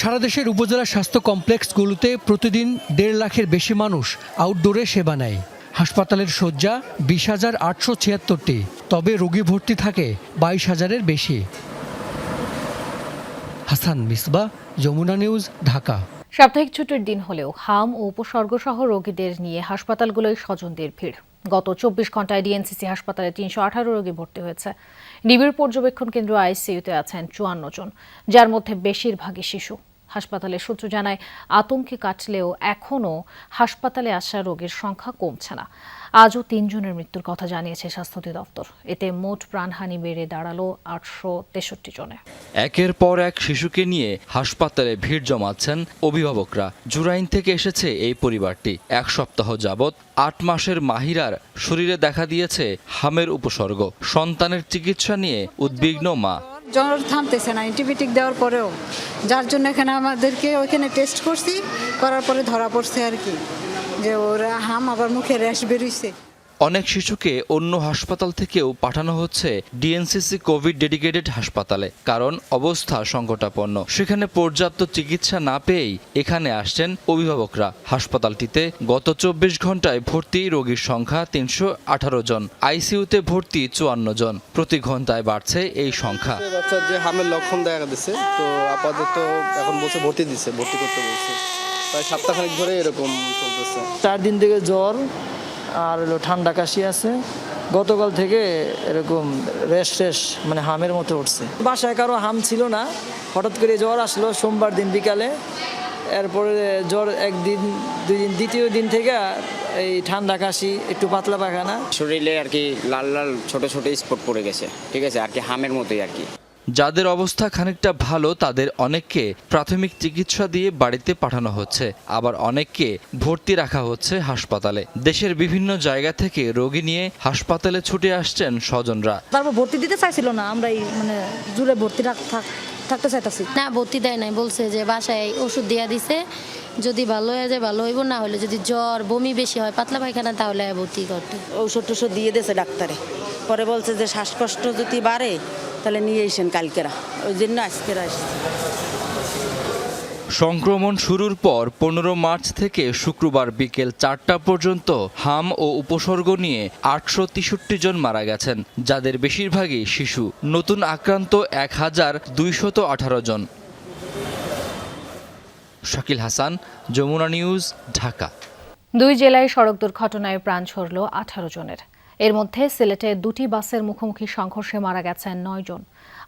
সারা দেশের উপজেলা স্বাস্থ্য কমপ্লেক্সগুলোতে প্রতিদিন 1.5 লাখের বেশি মানুষ আউটডোরে সেবা নেয়। হাসপাতালের শয্যা 20,876টি, তবে রোগী ভর্তি থাকে 22,000-এর বেশি। হাসান মিসবাহ, যমুনা নিউজ, ঢাকা। সাপ্তাহিক ছুটির দিন হলেও হাম ও উপসর্গসহ রোগীদের নিয়ে হাসপাতালগুলোয় স্বজনদের ভিড়। গত 24 ঘন্টায় ডিএনসিসি হাসপাতালে 318 রোগী ভর্তি হয়েছে। নিবিড় পর্যবেক্ষণ কেন্দ্র আইসিইউতে আছেন 54 জন, যার মধ্যে বেশিরভাগই শিশু। হাসপাতালের সূত্র জানায়, আতঙ্কে কাটলেও এখনও হাসপাতালে আসা রোগীর সংখ্যা কমছে না। আজও 3 জনের মৃত্যুর কথা জানিয়েছে স্বাস্থ্য অধিদপ্তর। এতে মোট প্রাণহানি বেড়ে দাঁড়ালো 863 জনে। একের পর এক শিশুকে নিয়ে হাসপাতালে ভিড় জমাচ্ছেন অভিভাবকরা। জুরাইন থেকে এসেছে এই পরিবারটি। 1 সপ্তাহ যাবৎ 8 মাসের মাহিরার শরীরে দেখা দিয়েছে হামের উপসর্গ। সন্তানের চিকিৎসা নিয়ে উদ্বিগ্ন মা। জ্বর থামতেছে না অ্যান্টিবায়োটিক দেওয়ার পরেও, যার জন্য এখানে আমাদেরকে ওইখানে টেস্ট করছি, করার পরে ধরা পড়ছে আর কি যে ওরা হাম, আবার মুখে র্যাশ বেরিয়েছে। অনেক শিশুকে অন্য হাসপাতাল থেকেও পাঠানো হচ্ছে ডিএনসিসি কোভিড ডেডিকেটেড হাসপাতালে, কারণ অবস্থা সংকটাপন্ন। সেখানে পর্যাপ্ত চিকিৎসা না পেয়েই এখানে আসছেন অভিভাবকরা। হাসপাতালটিতে গত 24 ঘন্টায় ভর্তি রোগীর সংখ্যা 318 জন, আইসিইউতে ভর্তি 54 জন। প্রতি ঘন্টায় বাড়ছে এই সংখ্যা। বাচ্চার যে হামের লক্ষণ দেখা দিচ্ছে, তো আপাতত এখন বলছে ভর্তি করতে বলছে। প্রায় সপ্তাহখানেক ধরে এরকম চলতেছে। 4 দিন থেকে জ্বর আর ঠান্ডা কাশি আছে, গতকাল থেকে এরকম রেশ মানে হামের মতো উঠছে। বাসায় কারো হাম ছিল না, হঠাৎ করে জ্বর আসলো সোমবার দিন বিকালে। এরপরে জ্বর একদিন 2 দিন, দ্বিতীয় দিন থেকে এই ঠান্ডা কাশি, একটু পাতলা পায়খানা। শরীরে আর কি লাল লাল ছোট ছোট স্পট পড়ে গেছে, ঠিক আছে, আর কি হামের মতোই আর কি। যাদের অবস্থা খানিকটা ভালো তাদের অনেককে প্রাথমিক চিকিৎসা দিয়ে বাড়িতে পাঠানো হচ্ছে, আবার অনেককে ভর্তি রাখা হচ্ছে হাসপাতালে। দেশের বিভিন্ন জায়গা থেকে রোগী নিয়ে হাসপাতালে ছুটে আসছেন স্বজনরা। তারপর ভর্তি দিতে চাইছিল না, আমরা মানে জুড়ে ভর্তি থাকতে চাইতেছি না, ভর্তি দেয় নাই, বলছে যে বাসায় ওষুধ দিয়া দিছে, যদি ভালো হয়ে যায় ভালো হইব, না হলে যদি জ্বর বমি বেশি হয় পাতলা পায়খানা তাহলে ভর্তি করতে। ঔষধ টষধ দিয়ে দিয়েছে ডাক্তারে, পরে বলছে যে শ্বাসকষ্ট যদি বাড়ে তাহলে নিয়ে এসেন কালকেরা, ওই জন্য আজকেরা আসছে। সংক্রমণ শুরুর পর 15 মার্চ থেকে শুক্রবার বিকেল 4টা পর্যন্ত হাম ও উপসর্গ নিয়ে 863 জন মারা গেছেন, যাদের বেশিরভাগই শিশু। নতুন আক্রান্ত 1218 জন। শাকিল হাসান, যমুনা নিউজ, ঢাকা। 2 জেলায় সড়ক দুর্ঘটনায় প্রাণ ছড়ল 18 জনের। এর মধ্যে সিলেটে 2টি বাসের মুখোমুখি সংঘর্ষে মারা গেছেন 9 জন।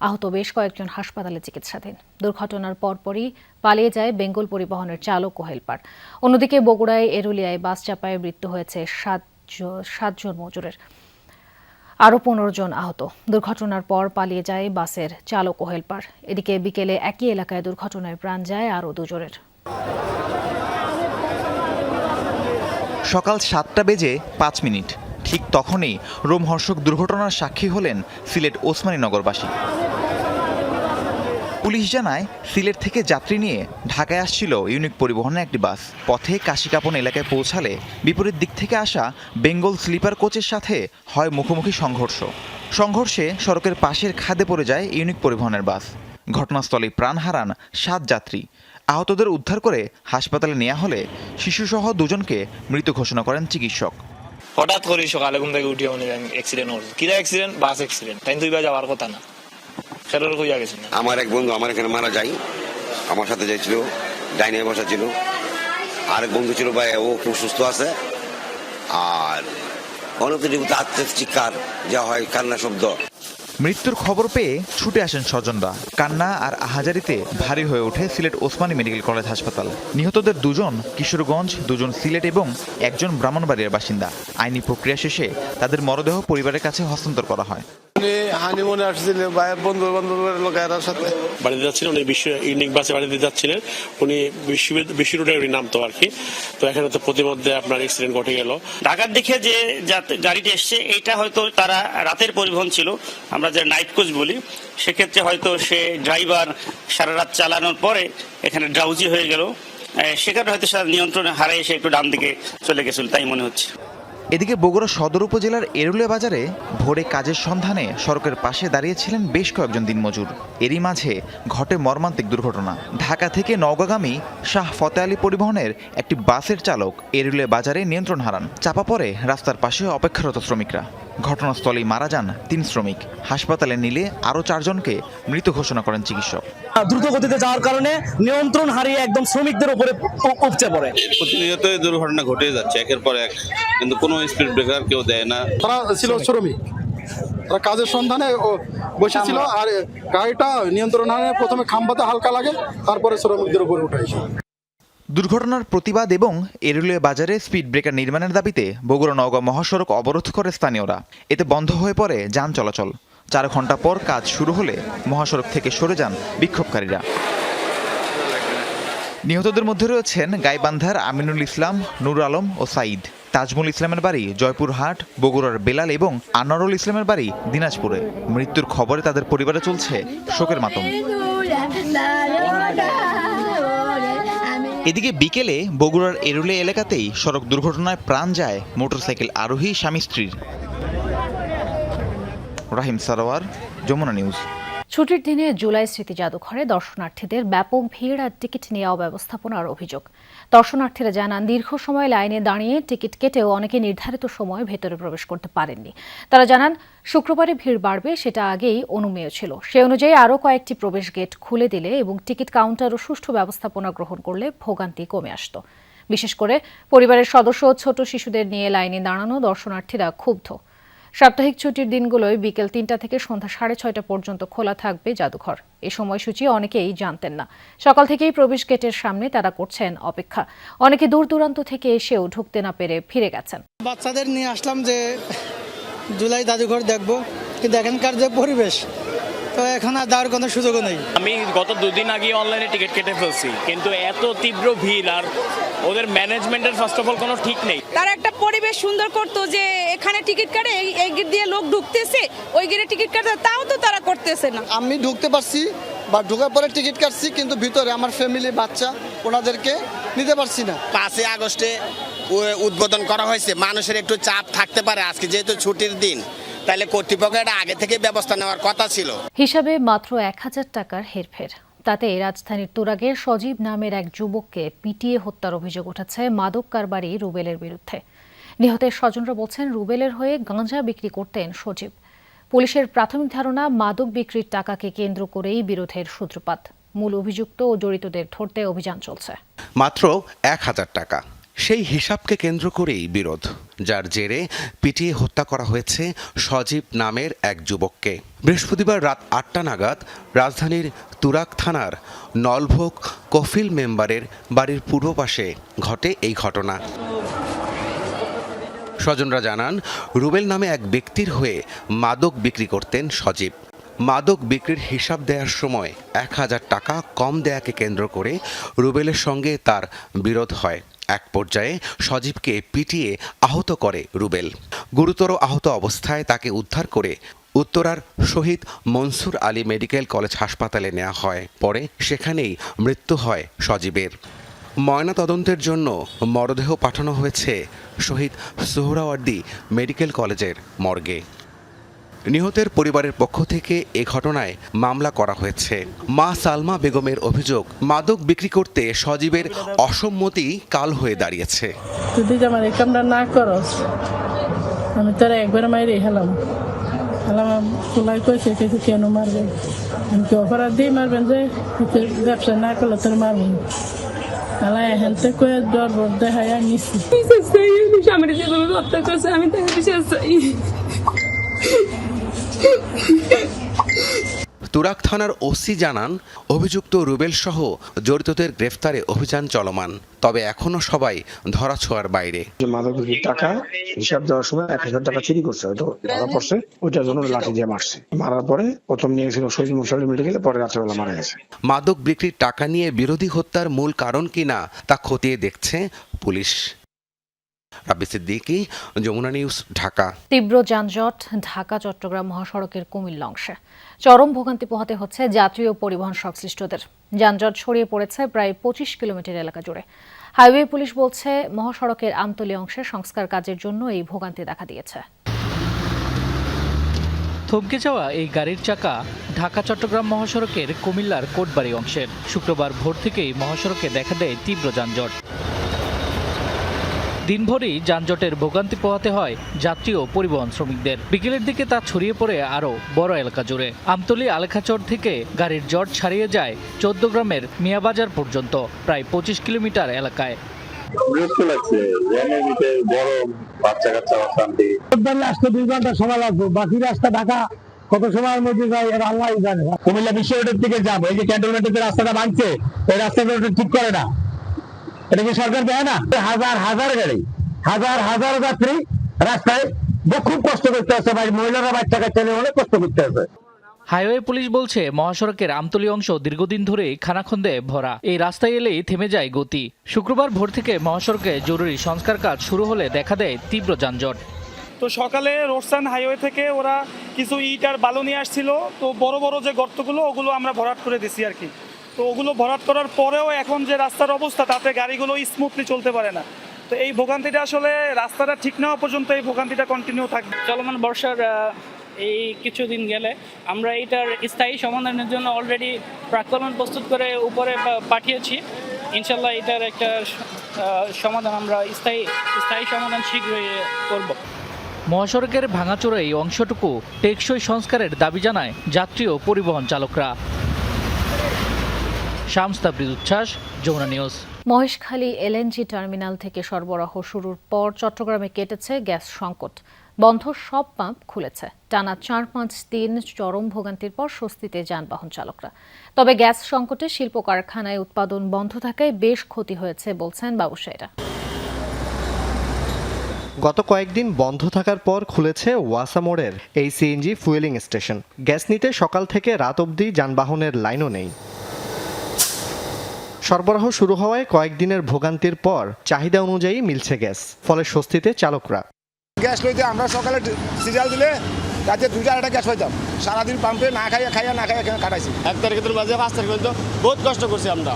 আহত বেশ কয়েকজন হাসপাতালে চিকিৎসাধীন। দুর্ঘটনার পরপরই পালিয়ে যায় বেঙ্গল পরিবহনের চালক ও হেলপার। অন্যদিকে বগুড়ায় এরুলিয়ায় বাস চাপায় মৃত্যু হয়েছে 7 জন মজুরের, আরও 15 জন আহত। দুর্ঘটনার পর পালিয়ে যায় বাসের চালক ও হেলপার। এদিকে বিকেলে একই এলাকায় দুর্ঘটনায় প্রাণ যায় আরও 2 জনের। সকাল 7টা বেজে 5 মিনিট, ঠিক তখনই রোমহর্ষক দুর্ঘটনার সাক্ষী হলেন সিলেট ওসমানীনগরবাসী। পুলিশ জানায়, সিলেট থেকে যাত্রী নিয়ে ঢাকায় আসছিল ইউনিক পরিবহনের একটি বাস। পথে কাশিকাপন এলাকায় পৌঁছালে বিপরীত দিক থেকে আসা বেঙ্গল স্লিপার কোচের সাথে হয় মুখোমুখি সংঘর্ষে সড়কের পাশের খাদে পড়ে যায় ইউনিক পরিবহনের বাস। ঘটনাস্থলে প্রাণ হারান 7 যাত্রী। আহতদের উদ্ধার করে হাসপাতালে নেওয়া হলে শিশুসহ 2 জনকে মৃত ঘোষণা করেন চিকিৎসক। হঠাৎ করে সকালে ঘুম থেকে উঠে অনেক অ্যাক্সিডেন্ট হল। কিরা অ্যাক্সিডেন্ট? Bus accident. তাই 2 বার যাওয়ার কথা না, সেটার হইয়া গেছে। আমার এক বন্ধু আমার এখানে মারা যায়, আমার সাথে যাইছিল, ডাইনে বসা ছিল। আরেক বন্ধু ছিল ভাই, ও খুব সুস্থ আছে। আর অনতিরিক্ত চিৎকার যা হয়, কান্না শব্দ। মৃত্যুর খবর পেয়ে ছুটে আসেন স্বজনরা। কান্না আর আহাজারিতে ভারী হয়ে ওঠে সিলেট ওসমানী মেডিকেল কলেজ হাসপাতাল। নিহতদের 2 জন কিশোরগঞ্জ, 2 জন সিলেট এবং 1 জন ব্রাহ্মণবাড়িয়ার বাসিন্দা। আইনি প্রক্রিয়া শেষে তাদের মরদেহ পরিবারের কাছে হস্তান্তর করা হয়। হানিমুনে আসছিলেন বন্ধু বান্ধবের লোকের সাথে, বাড়িতে যাচ্ছিলেন উনি, ইউনিক বাসে বাড়িতে যাচ্ছিলেন উনি, বিশ্ব রোডে উনি নামতো আর কি। তো এখানে তো প্রতিমধ্যে আপনার অ্যাক্সিডেন্ট ঘটে গেল। ঢাকার দিকে যে গাড়িটা এসছে এটা হয়তো তারা রাতের পরিবহন ছিল, আমরা যে নাইট কোচ বলি, সেক্ষেত্রে হয়তো সে ড্রাইভার সারা রাত চালানোর পরে এখানে ড্রাউজি হয়ে গেল, সেখানে হয়তো নিয়ন্ত্রণ হারিয়ে এসে একটু ডান দিকে চলে গেছিল, তাই মনে হচ্ছে। এদিকে বগুড়া সদর উপজেলার এরুলিয়া বাজারে ভোরে কাজের সন্ধানে সড়কের পাশে দাঁড়িয়েছিলেন বেশ কয়েকজন দিনমজুর। এরই মাঝে ঘটে মর্মান্তিক দুর্ঘটনা। ঢাকা থেকে নওগাঁগামী শাহ ফতে আলী পরিবহনের একটি বাসের চালক এরুলিয়া বাজারে নিয়ন্ত্রণ হারান। চাপা পড়ে রাস্তার পাশে অপেক্ষারত শ্রমিকরা। ঘটনাস্থলেই মারা যান 3 শ্রমিক। হাসপাতালে নিলে আরও 4 জনকে মৃত ঘোষণা করেন চিকিৎসক। দ্রুত গতিতে যাওয়ার কারণে নিয়ন্ত্রণ হারিয়ে একদম শ্রমিকদের উপরে উপচে পড়ে। প্রতিনিয়ত দুর্ঘটনা ঘটে যাচ্ছে একের পর এক, কিন্তু কোনো স্পিড ব্রেকার কেউ দেয় না। তারা ছিল শ্রমিক, তারা কাজের সন্ধানে বসেছিল, আর গাড়িটা নিয়ন্ত্রণ হারিয়ে প্রথমে খাম্বাতে হালকা লাগে, তারপরে শ্রমিকদের উপরে উঠাইছে। দুর্ঘটনার প্রতিবাদ এবং এরুলিয়া বাজারে স্পিড ব্রেকার নির্মাণের দাবিতে বগুড়া নওগাঁ মহাসড়ক অবরোধ করে স্থানীয়রা। এতে বন্ধ হয়ে পড়ে যান চলাচল। 4 ঘন্টা পর কাজ শুরু হলে মহাসড়ক থেকে সরে যান বিক্ষোভকারীরা। নিহতদের মধ্যে রয়েছেন গাইবান্ধার আমিনুল ইসলাম, নূর আলম ও সাইদ। তাজমুল ইসলামের বাড়ি জয়পুরহাট, বগুড়ার বেলাল এবং আনোয়ারুল ইসলামের বাড়ি দিনাজপুরে। মৃত্যুর খবরে তাদের পরিবারে চলছে শোকের মাতম। এদিকে বিকেলে বগুড়ার এরুলিয়া এলাকাতেই সড়ক দুর্ঘটনায় প্রাণ যায় মোটরসাইকেল আরোহী স্বামী স্ত্রীর। রাহিম সারোয়ার, যমুনা নিউজ। ছুটির দিনে জুলাই স্মৃতি জাদুঘরে দর্শনার্থীদের ব্যাপক ভিড় আর টিকিট নেওয়া ব্যবস্থাপনার অভিযোগ। দর্শনার্থীরা জানান, দীর্ঘ সময় লাইনে দাঁড়িয়ে টিকিট কেটেও অনেকে নির্ধারিত সময়ে ভেতরে প্রবেশ করতে পারেননি। তারা জানান, শুক্রবারে ভিড় বাড়বে সেটা আগেই অনুমেয় ছিল। সে অনুযায়ী আরও কয়েকটি প্রবেশ গেট খুলে দিলে এবং টিকিট কাউন্টারও সুষ্ঠু ব্যবস্থাপনা গ্রহণ করলে ভোগান্তি কমে আসত। বিশেষ করে পরিবারের সদস্য ও ছোট শিশুদের নিয়ে লাইনে দাঁড়ানো দর্শনার্থীরা ক্ষুব্ধ। সাপ্তাহিক ছুটির দিনগুলোয় বিকেল ৩টা থেকে সন্ধ্যা 6:30 পর্যন্ত খোলা থাকবে জাদুঘর। এই সময়সূচি অনেকেই জানতেন না। সকাল থেকেই প্রবেশ গেটের সামনে তারা করছেন অপেক্ষা। অনেকে দূর দূরান্ত থেকে এসেও ঢুকতে না পেরে ফিরে গেছেন। বাচ্চাদের নিয়ে আসলাম যে জুলাই জাদুঘর দেখবো, কিন্তু এখানকার যে পরিবেশ, তো এখন আর যাওয়ার কোনো সুযোগও নেই। আমি গত 2 দিন আগে অনলাইনে টিকিট কেটে ফেলছি, কিন্তু এত তীব্র ভিড় আর ওদের ম্যানেজমেন্টের ফার্স্ট অফ অল কোনো ঠিক নেই। তারা একটা পরিবেশ সুন্দর করতো যে এখানে টিকিট কাটে, এই গেট দিয়ে লোক ঢুকতেছে, ওই গেটে টিকিট কাটে, তাও তো তারা করতেছে না। আমি ঢুকতে পারছি বা ঢোকার পরে টিকিট কাটছি, কিন্তু ভিতরে আমার ফ্যামিলি বাচ্চা ওনাদেরকে নিতে পারছি না। 5 আগস্টে উদ্বোধন করা হয়েছে, মানুষের একটু চাপ থাকতে পারে আজকে যেহেতু ছুটির দিন, তাহলে কর্তৃপক্ষ এটা আগে থেকে ব্যবস্থা নেওয়ার কথা ছিল। হিসাবে মাত্র 1000 টাকার হেরফের। তাতে রাজধানীর তুরাগে সজীব নামের এক যুবককে পিটিয়ে হত্যার অভিযোগ উঠেছে মাদক কারবারি রুবেলের বিরুদ্ধে। নিহতের স্বজনরা বলছেন, রুবেলের হয়ে গাঁজা বিক্রি করতেন সজীব। পুলিশের প্রাথমিক ধারণা, মাদক বিক্রির টাকাকে কেন্দ্র করেই বিরোধের সূত্রপাত। মূল অভিযুক্ত ও জড়িতদের ধরতে অভিযান চলছে। মাত্র 1000 টাকা, সেই হিসাবকে কেন্দ্র করেই বিরোধ, যার জেরে পিটিয়ে হত্যা করা হয়েছে সজীব নামের এক যুবককে। বৃহস্পতিবার রাত 8টা নাগাদ রাজধানীর তুরাগ থানার নলভোগ কফিল মেম্বারের বাড়ির পূর্ব পাশে ঘটে এই ঘটনা। স্বজনরা জানান, রুবেল নামে এক ব্যক্তির হয়ে মাদক বিক্রি করতেন সজীব। মাদক বিক্রির হিসাব দেওয়ার সময় 1000 টাকা কম দেয়াকে কেন্দ্র করে রুবেলের সঙ্গে তার বিরোধ হয়। এক পর্যায়ে সজীবকে পিটিয়ে আহত করে রুবেল। গুরুতর আহত অবস্থায় তাকে উদ্ধার করে উত্তরার শহীদ মনসুর আলী মেডিকেল কলেজ হাসপাতালে নেওয়া হয়। পরে সেখানেই মৃত্যু হয় সজীবের। ময়না তদন্তের জন্য মরদেহ পাঠানো হয়েছে শহীদ সোহরাওয়ার্দী মেডিকেল কলেজের মর্গে। নিহতের পরিবারের পক্ষ থেকে এ ঘটনায় মামলা করা হয়েছে। মা সালমা বেগমের অভিযোগ, মাদক বিক্রি করতে সজীবের অসম্মতি কাল হয়ে দাঁড়িয়েছে। যদি আমার এই কামটা না করস, আমি তোরা একবার মাইরে হেলাম চুলাই কইছে কিছু কেন মারবেন, আমি কি অপরাধ দিয়ে মারবেন যে ব্যবসা না করলে তোর মারবেন। এখান থেকে ডর দেখায় নিচ্ছি, আমার যেভাবে হত্যা করছে আমি তাকে বিশ্বাস চাই। তুরাগ থানার ওসি জানান, অভিযুক্ত রুবেল সহ জড়িতদের গ্রেফতারে অভিযান চলমান, তবে এখনো সবাই ধরাছোঁয়ার বাইরে। মাদক বিক্রির টাকা হিসাব দেওয়ার সময় 1000 টাকা চুরি করছে, হয়তো ধরা পড়ছে, ওইটার জন্য লাঠি দিয়ে মারছে। মারার পরে প্রথম নিয়ে গেছিল শহীদ মুশারফ মেডিকেলে, পরে রাত্রেবেলা মারা গেছে। মাদক বিক্রির টাকা নিয়ে বিরোধী হত্যার মূল কারণ কিনা তা খতিয়ে দেখছে পুলিশ। রাব্বি সিদ্দিকী, যমুনা নিউজ, ঢাকা। তীব্র যানজট ঢাকা চট্টগ্রাম মহাসড়কের কুমিল্লা অংশে। চরম ভোগান্তি পোহাতে হচ্ছে যাত্রী ও পরিবহন সংশ্লিষ্টদের। যানজট ছড়িয়ে পড়েছে প্রায় 25 কিলোমিটার এলাকা জুড়ে। হাইওয়ে পুলিশ বলছে, মহাসড়কের আমতলী অংশে সংস্কার কাজের জন্য এই ভোগান্তি দেখা দিয়েছে। থমকে যাওয়া এই গাড়ির চাকা ঢাকা চট্টগ্রাম মহাসড়কের কুমিল্লার কোটবাড়ি অংশের। শুক্রবার ভোর থেকেই মহাসড়কে দেখা দেয় তীব্র যানজট। দিনভরই যানজটের ভোগান্তি পোহাতে হয় যাত্রী ও পরিবহন শ্রমিকদের। বিকেলের দিকে তা ছড়িয়ে পড়ে আরও বড় এলাকা জুড়ে। আমতলী আলেখাচর থেকে গাড়ির জট ছাড়িয়ে যায় 14 গ্রামের মিয়াবাজার পর্যন্ত, প্রায় 25 কিলোমিটার এলাকায়। আসতে 2 ঘন্টা সময় লাগবে, বাকি রাস্তা ঢাকা কত সময়ের মধ্যে যায় এর আল্লাহ জানে। কুমিল্লা বিশ্ব রোডের দিকে যাবো, এই যে ক্যান্টনমেন্টের যে রাস্তাটা ভাঙছে, এই রাস্তাটা ঠিক করে না, এটা কি সরকার দেয় না? হাজার হাজার গাড়ি, হাজার হাজার যাত্রী রাস্তায় খুব কষ্ট করতে আছে ভাই, মহিলারা বাচ্চা কাচ্চা নিয়ে অনেক কষ্ট করতে আছে। হাইওয়ে পুলিশ বলছে, মহাসড়কের আমতলী অংশ দীর্ঘদিন ধরে খানাখন্দে ভরা। এই রাস্তায় এলেই থেমে যায় গতি। শুক্রবার ভোর থেকে মহাসড়কে জরুরি সংস্কার কাজ শুরু হলে দেখা দেয় তীব্র যানজট। তো সকালে রোডসান হাইওয়ে থেকে ওরা কিছু ইট আর বালু নিয়ে আসছিল, তো বড় বড় যে গর্তগুলো ওগুলো আমরা ভরাট করে দিছি আর কি। তো ওগুলো ভরাট করার পরেও এখন যে রাস্তার অবস্থা, তাতে গাড়িগুলো স্মুথলি চলতে পারে না। তো এই ভোগান্তিটা আসলে রাস্তাটা ঠিক না হওয়া পর্যন্ত এই ভোগান্তিটা কন্টিনিউ থাকবে। চলমান বর্ষার এই কিছুদিন গেলে আমরা এইটার স্থায়ী সমাধানের জন্য অলরেডি প্রাক্কলন প্রস্তুত করে উপরে পাঠিয়েছি। ইনশাল্লাহ এটার একটা সমাধান আমরা স্থায়ী সমাধান শীঘ্রই করব। মহাসড়কের ভাঙাচোরা এই অংশটুকু টেকসই সংস্কারের দাবি জানায় যাত্রী ও পরিবহন চালকরা। শামস তাবরিজ উচ্ছ্বাস, Jamuna news. Maheshkhali LNG terminal থেকে সরবরাহ শুরুর পর চট্টগ্রামে কেটেছে গ্যাস সংকট। বন্ধ সব পাম্প খুলেছে। টানা 4-5 দিন চরম ভোগান্তির পর স্বস্তিতে যানবাহন চালকরা। তবে গ্যাস সংকটে শিল্প কারখানায় উৎপাদন বন্ধ থাকায় বেশ ক্ষতি হয়েছে বলছেন ব্যবসায়ীরা। গত কয়েকদিন বন্ধ থাকার পর খুলেছে ওয়াসা মোড়ের এই সিএনজি ফুয়েলিং স্টেশন। গ্যাস নিতে সকাল থেকে রাত অবধি যানবাহনের লাইনও নেই। সরবরাহ শুরু হওয়ায় কয়েকদিনের ভোগান্তির পর চাহিদা অনুযায়ী মিলছে গ্যাস, ফলে স্বস্তিতে চালকরা। গ্যাস লইতে আমরা সকালে সিরিয়াল দিলে রাতে 2-4টা গ্যাস পাইতাম। সারাদিন পাম্পে না খাইয়া কাটাইছি। 1 তারিখের মাঝে 5 তারিখ পর্যন্ত বহুত কষ্ট করছি আমরা।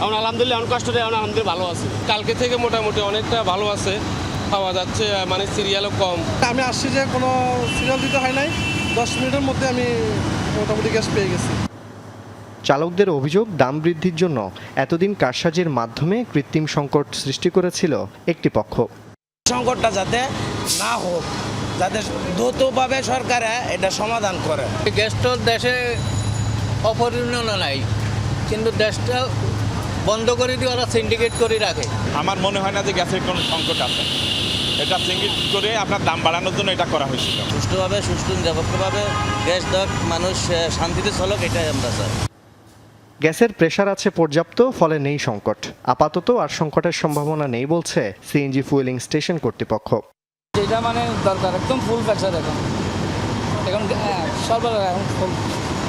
এখন আলহামদুলিল্লাহ এখন কষ্ট এখন আলহামদুলিল্লাহ ভালো আছে। কালকে থেকে মোটামুটি অনেকটা ভালো আছে, পাওয়া যাচ্ছে, মানে সিরিয়ালও কম। আমি আসছি যে কোনো সিরিয়াল দিতে হয় নাই, 10 মিনিটের মধ্যে আমি মোটামুটি গ্যাস পেয়ে গেছি। চালকদের অভিযোগ, দাম বৃদ্ধির জন্য এতদিন কারসাজির মাধ্যমে কৃত্রিম সংকট সৃষ্টি করেছিল একটি পক্ষ। সংকটটা যাতে না হোক, যাতে দ্রুতভাবে সরকার এটা সমাধান করে। গ্যাসটা দেশে অপরিণত নাই, কিন্তু দেশটা বন্ধ করে দিয়ে ওরা সিন্ডিকেট করে রাখে। আমার মনে হয় না যে গ্যাসের কোনো সংকট আছে। এটা সিন্ডিকেট করে আপনার দাম বাড়ানোর জন্য এটা করা হয়েছিল। সুষ্ঠুভাবে নিরপেক্ষভাবে গ্যাস দেওয়া, মানুষ শান্তিতে চলক, এটাই আমরা চাই। গ্যাসের প্রেসার আছে পর্যাপ্ত, ফলে নেই সংকট। আপাতত আর সংকটের সম্ভাবনা নেই বলছে সিএনজি ফুয়েলিং স্টেশন কর্তৃপক্ষ। যেটা মানে দরকার একদম ফুল প্রেসার এখন সরবরাহ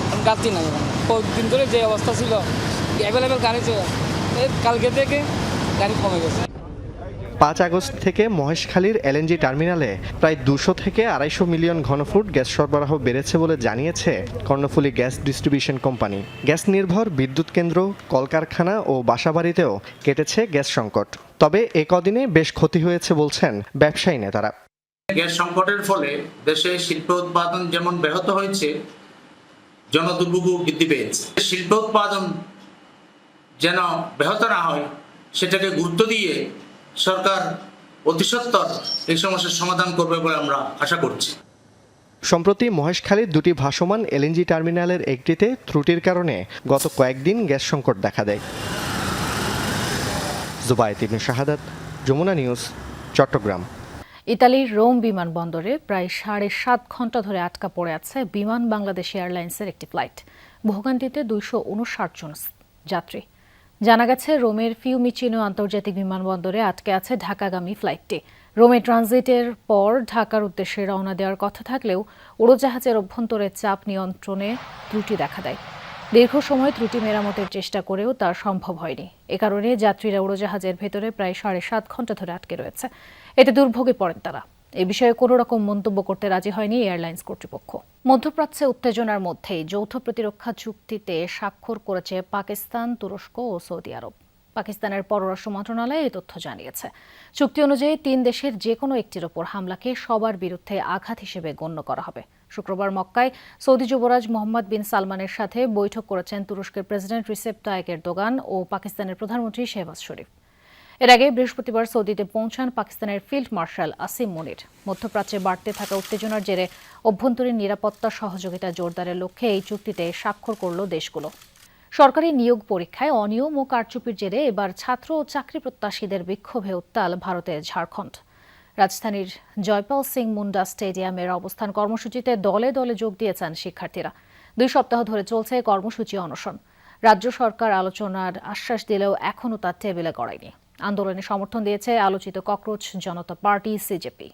এখন গাড়ি নাই। কয়েকদিন ধরে যে অবস্থা ছিল অ্যাভেলেবেল গাড়ি ছিল, কালকে থেকে গাড়ি কমে গেছে। 5 আগস্ট থেকে মহেশখালীর এলএনজি টার্মিনালে প্রায় 200 থেকে 250 মিলিয়ন ঘনফুট গ্যাস সরবরাহ বেড়েছে বলে জানিয়েছে Karnaphuli gas distribution company. Gas নির্ভর বিদ্যুৎ কেন্দ্র, কলকারখানা ও বাসাবাড়িতেও কেটেছে গ্যাস সংকট। তবে এ কদিনে বেশ ক্ষতি হয়েছে বলছেন ব্যবসায়ী নেতারা। গ্যাস সংকটের ফলে দেশে শিল্প উৎপাদন যেমন ব্যাহত হয়েছে, জনদুর্ভোগও বৃদ্ধি পেয়েছে। শিল্প উৎপাদন যেন ব্যাহত না হয় সেটাকে গুরুত্ব দিয়ে সরকার অতি সত্বর এই সমস্যার সমাধান করবে বলে আমরা আশা করছি। সম্প্রতি মহেশখালীর 2টি ভাসমান এলএনজি টার্মিনালের একটিতে ত্রুটির কারণে গত কয়েকদিন গ্যাস সংকট দেখা দেয়। জুবায়েত ইবনে শাহাদাত, যমুনা নিউজ, চট্টগ্রাম। ইতালির রোম বিমানবন্দরে প্রায় 7.5 ঘন্টা ধরে আটকা পড়ে আছে বিমান বাংলাদেশ এয়ারলাইন্সের একটি ফ্লাইট। ভোগান্তিতে 259 জন যাত্রী। জানা গেছে, রোমের ফিউমিচিনো আন্তর্জাতিক বিমানবন্দরে আটকে আছে ঢাকাগামী ফ্লাইটটি। রোমে ট্রানজিটের পর ঢাকার উদ্দেশ্যে রওনা দেওয়ার কথা থাকলেও উড়োজাহাজের অভ্যন্তরে চাপ নিয়ন্ত্রণে ত্রুটি দেখা দেয়। দীর্ঘ সময় ত্রুটি মেরামতের চেষ্টা করেও তা সম্ভব হয়নি। এ কারণে যাত্রীরা উড়োজাহাজের ভেতরে প্রায় 7.5 ঘন্টা ধরে আটকে রয়েছে। এতে দুর্ভোগে পড়েন তারা। এ বিষয়ে কোনো রকম মন্তব্য করতে রাজি হয়নি এয়ারলাইন্স কর্তৃপক্ষ। মধ্যপ্রাচ্যে উত্তেজনার মধ্যেই যৌথ প্রতিরক্ষা চুক্তিতে স্বাক্ষর করেছে পাকিস্তান, তুরস্ক ও সৌদি আরব। পাকিস্তানের পররাষ্ট্র মন্ত্রণালয় এই তথ্য জানিয়েছে। চুক্তি অনুযায়ী 3 দেশের যে কোনো একটির ওপর হামলাকে সবার বিরুদ্ধে আঘাত হিসেবে গণ্য করা হবে। শুক্রবার মক্কায় সৌদি যুবরাজ মোহাম্মদ বিন সালমানের সাথে বৈঠক করেছেন তুরস্কের প্রেসিডেন্ট রিসেপ তাইয়েপ এরদোগান ও পাকিস্তানের প্রধানমন্ত্রী শেহবাজ শরীফ। এর আগে বৃহস্পতিবার সৌদিতে পৌঁছান পাকিস্তানের ফিল্ড মার্শাল আসিম মুনির। মধ্যপ্রাচ্যে বাড়তে থাকা উত্তেজনার জেরে অভ্যন্তরীণ নিরাপত্তা সহযোগিতা জোরদারের লক্ষ্যে এই চুক্তিতে স্বাক্ষর করল দেশগুলো। সরকারি নিয়োগ পরীক্ষায় অনিয়ম ও কারচুপির জেরে এবার ছাত্র ও চাকরি প্রত্যাশীদের বিক্ষোভে উত্তাল ভারতের ঝাড়খণ্ড। রাজধানীর জয়পাল সিং মুন্ডা স্টেডিয়ামের অবস্থান কর্মসূচিতে দলে দলে যোগ দিয়েছেন শিক্ষার্থীরা। 2 সপ্তাহ ধরে চলছে কর্মসূচি অনশন। রাজ্য সরকার আলোচনার আশ্বাস দিলেও এখনও তা টেবিলে গড়ায়নি। আন্দোলনে সমর্থন দিয়েছে আলোচিত ককরোচ জনতা পার্টি সিজেপি।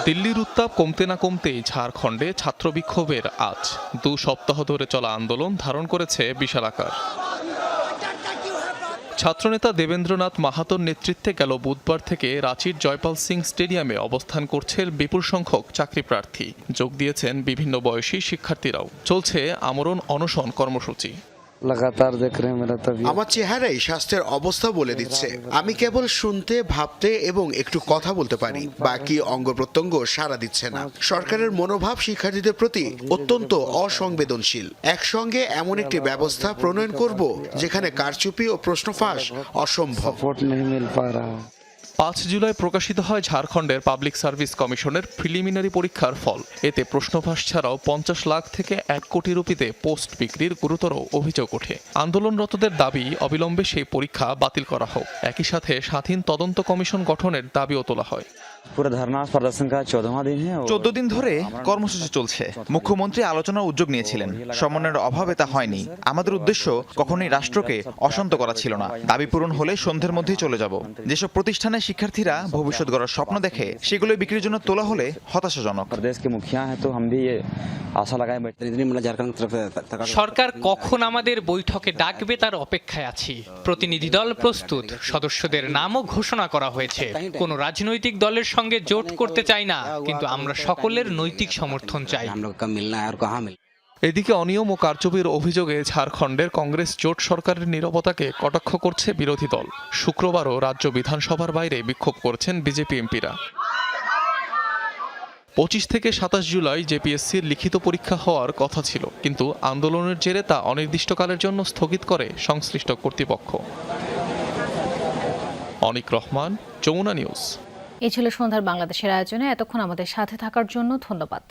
দিল্লির উত্তাপ কমতে না কমতেই ঝাড়খণ্ডে ছাত্র বিক্ষোভের আজ 2 সপ্তাহ ধরে চলা আন্দোলন ধারণ করেছে বিশাল আকার। ছাত্রনেতা দেবেন্দ্রনাথ মাহাতোর নেতৃত্বে গেল বুধবার থেকে রাঁচির জয়পাল সিং স্টেডিয়ামে অবস্থান করছে বিপুল সংখ্যক চাকরি প্রার্থী। যোগ দিয়েছেন বিভিন্ন বয়সী শিক্ষার্থীরাও। চলছে আমরণ অনশন কর্মসূচি। আমার চেহারাই স্বাস্থ্যের অবস্থা বলে দিচ্ছে। আমি কেবল শুনতে, ভাবতে এবং একটু কথা বলতে পারি, বাকি অঙ্গ প্রত্যঙ্গ সাড়া দিচ্ছে না। সরকারের মনোভাব শিক্ষার্থীদের প্রতি অত্যন্ত অসংবেদনশীল। একসঙ্গে এমন একটি ব্যবস্থা প্রণয়ন করব যেখানে কারচুপি ও প্রশ্ন ফাঁস অসম্ভব। 5 জুলাই প্রকাশিত হয় ঝাড়খণ্ডের পাবলিক সার্ভিস কমিশনের প্রিলিমিনারি পরীক্ষার ফল। এতে প্রশ্নফাঁস ছাড়াও 50 লাখ থেকে 1 কোটি রুপিতে পোস্ট বিক্রির গুরুতর অভিযোগ ওঠে। আন্দোলনরতদের দাবি অবিলম্বে সেই পরীক্ষা বাতিল করা হোক। একই সাথে স্বাধীন তদন্ত কমিশন গঠনের দাবিও তোলা হয়। 14 দিন ধরে কর্মসূচি চলছে। মুখ্যমন্ত্রী আলোচনার উদ্যোগ নিয়েছিলেন, সমন্বয়ের অভাবে তা হয়নি। আমাদের উদ্দেশ্য কখনোই রাষ্ট্রকে অশান্ত করা ছিল না। দাবি পূরণ হলে সন্ধ্যের মধ্যেই চলে যাব। যেসব প্রতিষ্ঠানে শিক্ষার্থীরা ভবিষ্যৎ গড়ার স্বপ্ন দেখে সেগুলো বিক্রির জন্য তোলা হলে হতাশাজনক। সরকার কখন আমাদের বৈঠকে ডাকবে তার অপেক্ষায় আছি। প্রতিনিধি দল প্রস্তুত, সদস্যদের নামও ঘোষণা করা হয়েছে। কোন রাজনৈতিক দলের সঙ্গে জোট করতে চাই না, কিন্তু আমরা সকলের নৈতিক সমর্থন চাই। এদিকে অনিয়ম ও কারচুপির অভিযোগে ঝাড়খণ্ডের কংগ্রেস জোট সরকারের নীরবতাকে কটাক্ষ করছে বিরোধী দল। শুক্রবারও রাজ্য বিধানসভার বাইরে বিক্ষোভ করেছেন বিজেপি এমপিরা। 25 থেকে 27 জুলাই জেপিএসসির লিখিত পরীক্ষা হওয়ার কথা ছিল, কিন্তু আন্দোলনের জেরে তা অনির্দিষ্টকালের জন্য স্থগিত করে সংশ্লিষ্ট কর্তৃপক্ষ। অনিক রহমান, যমুনা নিউজ। এই ছিল সন্ধ্যার বাংলাদেশের আয়োজনে। এতক্ষণ আমাদের সাথে থাকার জন্য ধন্যবাদ।